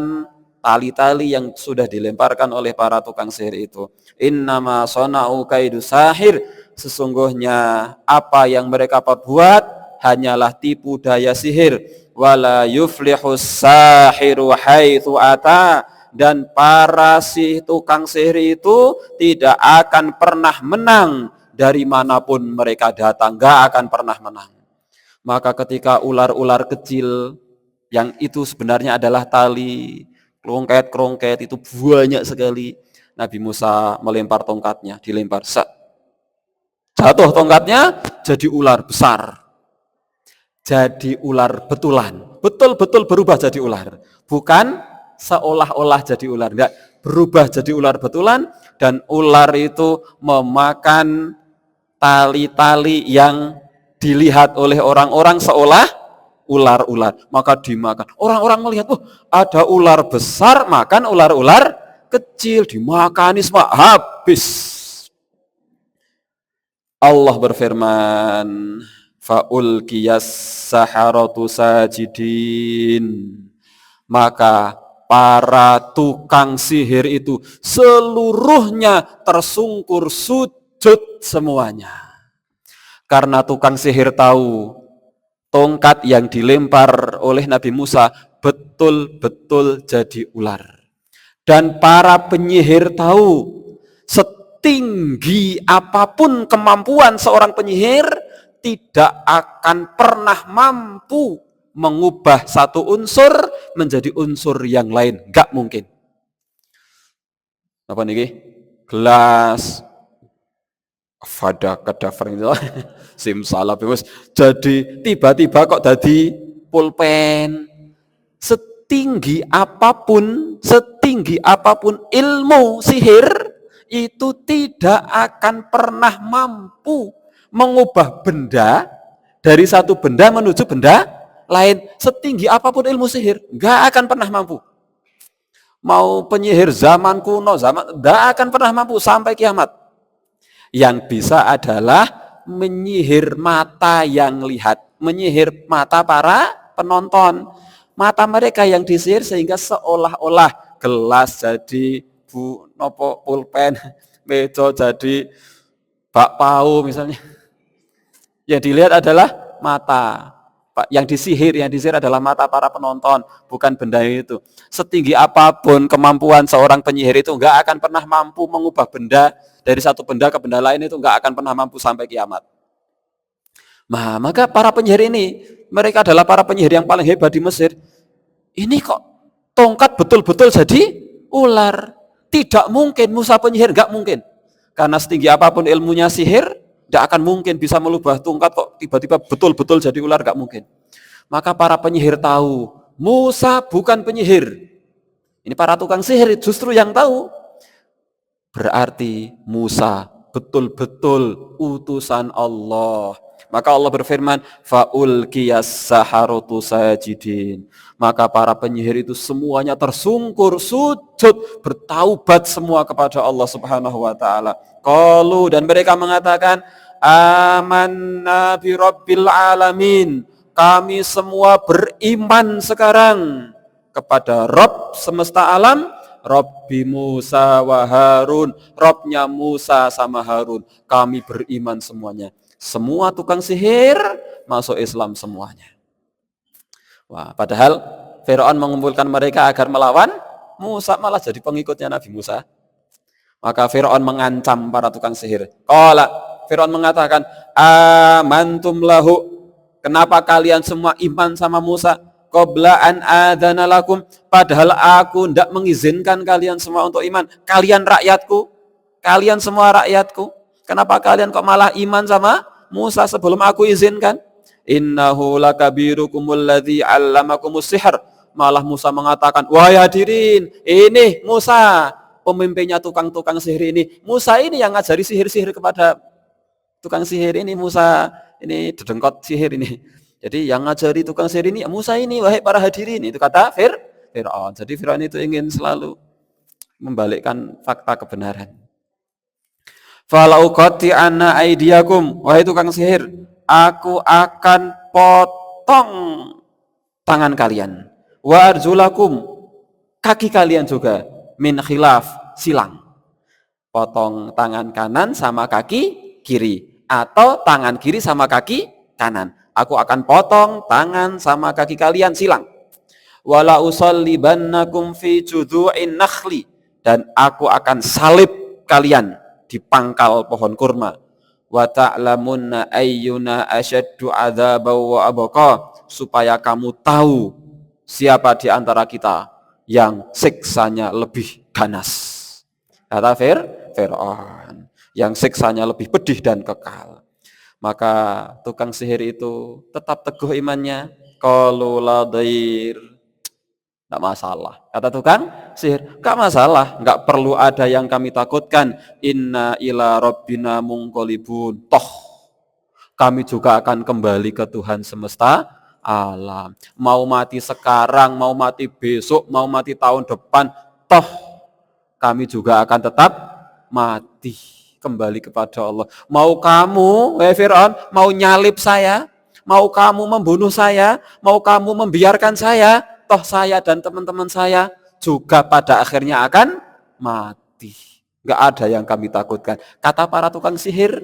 tali-tali yang sudah dilemparkan oleh para tukang sihir itu. Innama sona'u kaidu sahir, sesungguhnya apa yang mereka perbuat hanyalah tipu daya sihir. Wala yuflihus sahiru haitsu ata, dan para tukang sihir itu tidak akan pernah menang dari manapun mereka datang, gak akan pernah menang. Maka ketika ular-ular kecil yang itu sebenarnya adalah tali, krongket itu banyak sekali, Nabi Musa melempar tongkatnya, dilempar, jatuh tongkatnya jadi ular besar, jadi ular betulan, betul-betul berubah jadi ular, bukan seolah-olah jadi ular, enggak, berubah jadi ular betulan. Dan ular itu memakan tali-tali yang dilihat oleh orang-orang seolah ular-ular, maka dimakan. Orang-orang melihat, ada ular besar makan ular-ular kecil, dimakani semua, habis. Allah berfirman, faulqiyas saharatu sajidin, maka para tukang sihir itu seluruhnya tersungkur sujud semuanya. Karena tukang sihir tahu tongkat yang dilempar oleh Nabi Musa betul-betul jadi ular. Dan para penyihir tahu setinggi apapun kemampuan seorang penyihir tidak akan pernah mampu mengubah satu unsur menjadi unsur yang lain, enggak mungkin. Apa niki? Gelas fada kadaver itu simsalab wis jadi tiba-tiba kok jadi pulpen. Setinggi apapun ilmu sihir itu tidak akan pernah mampu mengubah benda dari satu benda menuju benda lain. Setinggi apapun ilmu sihir, nggak akan pernah mampu. Mau penyihir zaman kuno, nggak akan pernah mampu sampai kiamat. Yang bisa adalah menyihir mata yang lihat, menyihir mata para penonton, mata mereka yang disihir sehingga seolah-olah gelas jadi pulpen, meja jadi bakpao misalnya. Yang dilihat adalah mata. Yang disihir adalah mata para penonton, bukan benda itu. Setinggi apapun kemampuan seorang penyihir itu enggak akan pernah mampu mengubah benda dari satu benda ke benda lain, itu enggak akan pernah mampu sampai kiamat. Nah, maka para penyihir ini, mereka adalah para penyihir yang paling hebat di Mesir. Ini kok tongkat betul-betul jadi ular. Tidak mungkin Musa penyihir, enggak mungkin. Karena setinggi apapun ilmunya sihir, tidak akan mungkin bisa melubah tongkat kok tiba-tiba betul-betul jadi ular, enggak mungkin. Maka para penyihir tahu, Musa bukan penyihir. Ini para tukang sihir justru yang tahu. Berarti Musa betul-betul utusan Allah. Maka Allah berfirman, faulqiyas saharatu sajidin. Maka para penyihir itu semuanya tersungkur, sujud, bertaubat semua kepada Allah Subhanahu wa taala. Qalu, dan mereka mengatakan, amanna bi rabbil alamin. Kami semua beriman sekarang kepada Rabb semesta alam, Rabbi Musa wa Harun, Rabbnya Musa sama Harun. Kami beriman semuanya. Semua tukang sihir masuk Islam semuanya. Wah, padahal Firaun mengumpulkan mereka agar melawan Musa, malah jadi pengikutnya Nabi Musa. Maka Firaun mengancam para tukang sihir. Qala, Firaun mengatakan, amantum lahu. Kenapa kalian semua iman sama Musa? Qabla an adzana lakum, padahal aku tidak mengizinkan kalian semua untuk iman. Kalian rakyatku, kalian semua rakyatku. Kenapa kalian kok malah iman sama Musa sebelum aku izinkan? Innahu lakabirukumul ladzi 'allamakumus sihr. Malah Musa mengatakan, wahai hadirin, ini Musa, pemimpinnya tukang-tukang sihir ini. Musa ini yang ngajari sihir-sihir kepada tukang sihir ini. Musa ini dedengkot sihir ini. Jadi yang ngajari tukang sihir ini Musa ini, wahai para hadirin. Itu kata Fir'aun. Jadi Fir'aun itu ingin selalu membalikkan fakta kebenaran. Falau qati'anna aidiyakum, wahai tukang sihir, aku akan potong tangan kalian. Wa arjulakum, kaki kalian juga, min khilaf, silang. Potong tangan kanan sama kaki kiri, atau tangan kiri sama kaki kanan. Aku akan potong tangan sama kaki kalian silang. Wala usallibannakum fi judhu'in nakhli, dan aku akan salib kalian di pangkal pohon kurma. Wa ta'lamunna ayyuna asyaddu 'adzaban wa abqa, supaya kamu tahu siapa di antara kita yang siksanya lebih ganas. Kata Fir'aun, yang siksanya lebih pedih dan kekal. Maka tukang sihir itu tetap teguh imannya. Qalu la dhair, enggak masalah. Kata tukang sihir, enggak masalah, enggak perlu ada yang kami takutkan. Inna ila rabbina munqalibun. Toh kami juga akan kembali ke Tuhan semesta alam. Mau mati sekarang, mau mati besok, mau mati tahun depan, toh kami juga akan tetap mati, kembali kepada Allah. Mau kamu, wahai Fir'aun, mau nyalip saya, mau kamu membunuh saya, mau kamu membiarkan saya, toh saya dan teman-teman saya juga pada akhirnya akan mati. Enggak ada yang kami takutkan. Kata para tukang sihir,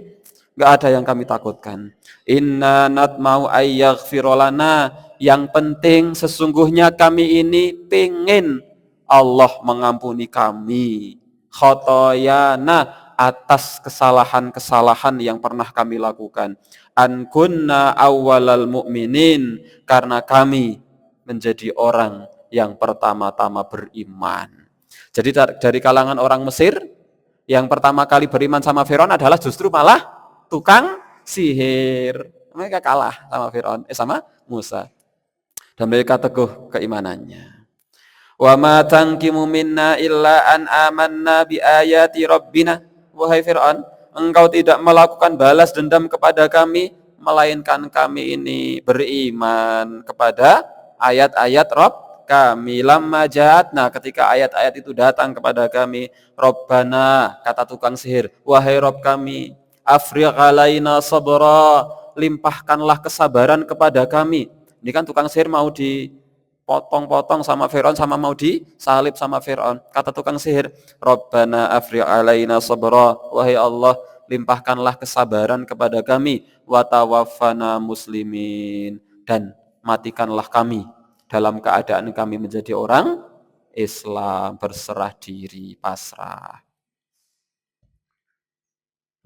enggak ada yang kami takutkan. Inna natma'u ayyaghfirolana, yang penting sesungguhnya kami ini pengen Allah mengampuni kami khotoyana, atas kesalahan-kesalahan yang pernah kami lakukan. An kunna awwalal mu'minin, karena kami menjadi orang yang pertama-tama beriman. Jadi dari kalangan orang Mesir, yang pertama kali beriman sama Firaun adalah justru malah tukang sihir. Mereka kalah sama Firaun, sama Musa. Dan mereka teguh keimanannya. Wa ma tanqimu minna illa an amanna bi ayati rabbina. Wahai Fir'aun, engkau tidak melakukan balas dendam kepada kami, melainkan kami ini beriman kepada ayat-ayat Rabb kami. Lamma ja'atna, ketika ayat-ayat itu datang kepada kami, Rabbana, kata tukang sihir, wahai Rabb kami, afrigh alaina sabra, limpahkanlah kesabaran kepada kami. Ini kan tukang sihir mau dipotong-potong sama Fir'aun, sama mau disalib sama Fir'aun. Kata tukang sihir, Rabbana afrigh alaina sabra, wahai Allah, limpahkanlah kesabaran kepada kami, wa tawaffana muslimin, dan matikanlah kami dalam keadaan kami menjadi orang Islam, berserah diri, pasrah.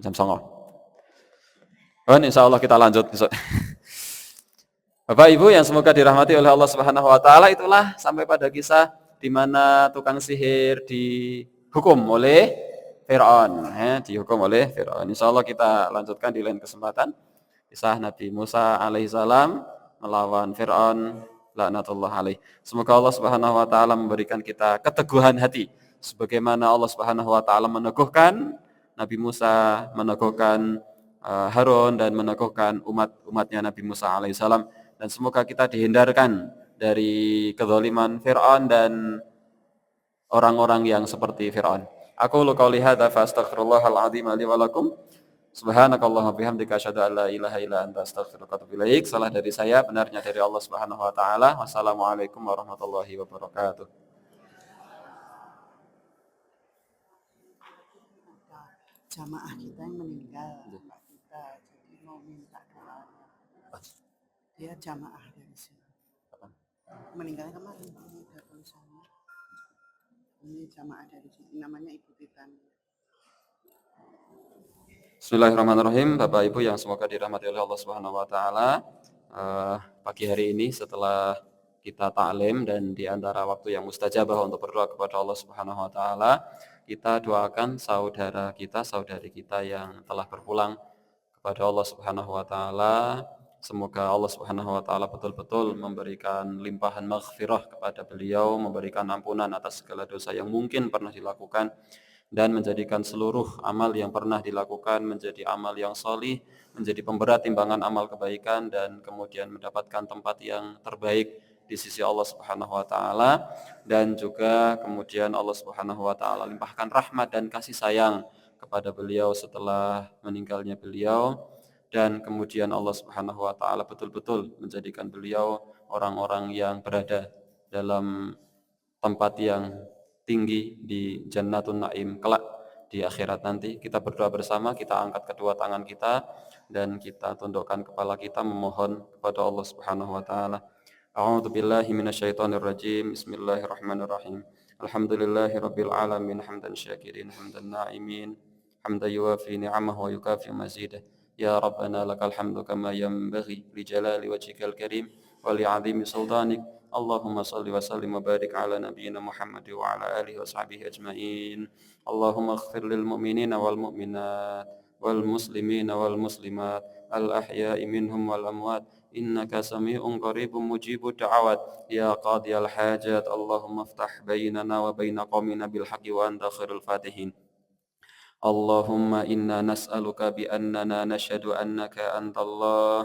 Jam 09.00. Insya Allah kita lanjut besok. Bapak Ibu yang semoga dirahmati oleh Allah Subhanahu wa taala, itulah sampai pada kisah di mana tukang sihir dihukum oleh Fir'aun, dihukum oleh Fir'aun. Insyaallah kita lanjutkan di lain kesempatan. Kisah Nabi Musa alaihissalam melawan Fir'aun laknatullah alaih. Semoga Allah Subhanahu wa taala memberikan kita keteguhan hati sebagaimana Allah Subhanahu wa taala meneguhkan Nabi Musa, meneguhkan Harun dan meneguhkan umatnya Nabi Musa alaihissalam, dan semoga kita dihindarkan dari kezaliman Fir'aun dan orang-orang yang seperti Fir'aun. Aku qauli hadza fa astaghfirullahal azim li wa lakum. Subhanakallahumma bihamdika asyhadu an la ilaha illa anta astaghfiruka wa atubu ilaik. Salah dari saya, benarnya dari Allah Subhanahu wa taala. Wassalamualaikum warahmatullahi wabarakatuh. Jamaah kita yang meninggal, Mbak kita, jadi mau minta doa. Dia jamaah dari sini. Meninggal kemarin, ini ada tulisannya. Ini jamaah dari sini, namanya Ibu Titan. Bismillahirrahmanirrahim. Bapak Ibu yang semoga dirahmati oleh Allah Subhanahu wa taala. Pagi hari ini setelah kita ta'lim dan di antara waktu yang mustajabah untuk berdoa kepada Allah Subhanahu wa taala, kita doakan saudara kita, saudari kita yang telah berpulang kepada Allah Subhanahu wa taala. Semoga Allah Subhanahu wa taala betul-betul memberikan limpahan maghfirah kepada beliau, memberikan ampunan atas segala dosa yang mungkin pernah dilakukan, dan menjadikan seluruh amal yang pernah dilakukan menjadi amal yang sholih, menjadi pemberat timbangan amal kebaikan, dan kemudian mendapatkan tempat yang terbaik di sisi Allah Subhanahu wa taala, dan juga kemudian Allah Subhanahu wa taala limpahkan rahmat dan kasih sayang kepada beliau setelah meninggalnya beliau, dan kemudian Allah Subhanahu wa taala betul-betul menjadikan beliau orang-orang yang berada dalam tempat yang tinggi di Jannatun Naim kelak di akhirat nanti. Kita berdoa bersama, kita angkat kedua tangan kita dan kita tundukkan kepala kita memohon kepada Allah Subhanahu wa taala. A'udzu billahi minasyaitonir rajim. Bismillahirrahmanirrahim. Alhamdulillahirabbil alamin hamdan syakirin hamdan na'imin hamdan yuwafi ni'amahu wa yukafi mazidah. Ya Rabbana lakal hamdu kama yanbaghi li jalali wajhikal karim wa li 'azimi sultanik. Allahumma salli wa sallim wa barik ala nabiyyina Muhammad wa ala alihi wa sahbihi ajma'in. Allahumma ighfir lil mu'minina wal mu'minat wal muslimina wal muslimat al ahya'i minhum wal amwat. إنك سميع قريب مجيب الدعوات يا قاضي الحاجات اللهم افتح بيننا وبين قومنا بالحق وأنت خير الفاتحين اللهم إنا نسألك بأننا نشهد أنك أنت الله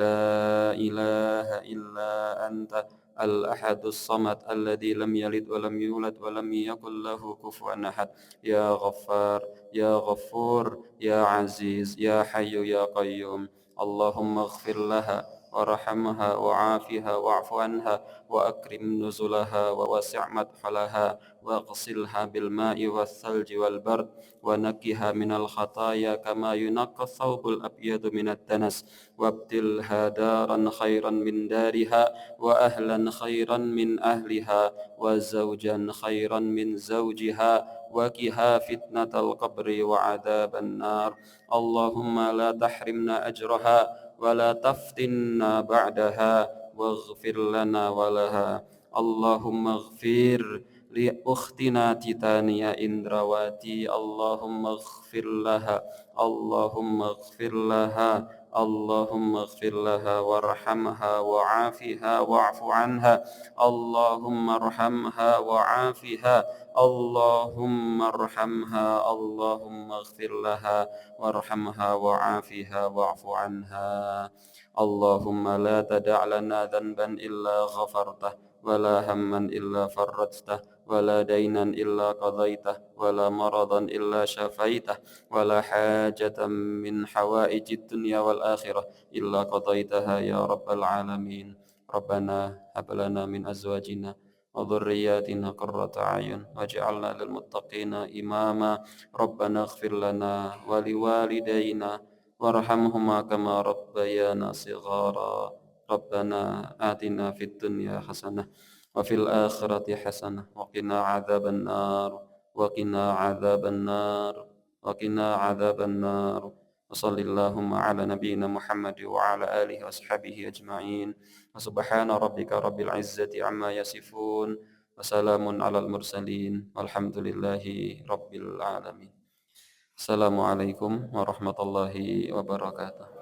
لا إله إلا أنت الأحد الصمد الذي لم يلد ولم يولد ولم يكن له كفوا أحد يا غفار يا غفور يا عزيز يا حي يا قيوم اللهم اغفر لها وارحمها وعافها واعف عنها وأكرم نزلها ووسع مدخلها واغسلها بالماء والثلج والبرد ونقها من الخطايا كما ينقى الثوب الأبيض من الدنس وابدلها دارا خيرا من دارها وأهلا خيرا من أهلها وزوجا خيرا من زوجها وقها فتنة القبر وعذاب النار اللهم لا تحرمنا أجرها ولا تفتنا بعدها واغفر لنا ولها اللهم اغفر لأختنا تيتانيا إندرواتي اللهم اغفر لها اللهم اغفر لها اللهم اغفر لها وارحمها وعافها واعف عنها اللهم ارحمها وعافها اللهم ارحمها اللهم اغفر لها وارحمها وعافها واعف عنها اللهم لا تدع لنا ذنبا إلا غفرته ولا هما إلا فرجته ولا دينا إلا قضيته ولا مرضا إلا شفيته ولا حاجة من حوائج الدنيا والآخرة إلا قضيتها يا رب العالمين ربنا هب لنا من أزواجنا وذرياتنا قرة أعين واجعلنا للمتقين إماما ربنا اغفر لنا ولوالدينا وارحمهما كما ربيانا صغارا ربنا آتنا في الدنيا حسنة وفي الآخرة حسنة وقنا عذاب النار وقنا عذاب النار وقنا عذاب النار وصل اللهم على نبينا محمد وعلى آله وصحبه أجمعين وسبحان ربك رب العزة عما يصفون Wassalamun alal mursalin. Walhamdulillahi rabbil alamin. Assalamualaikum warahmatullahi wabarakatuh.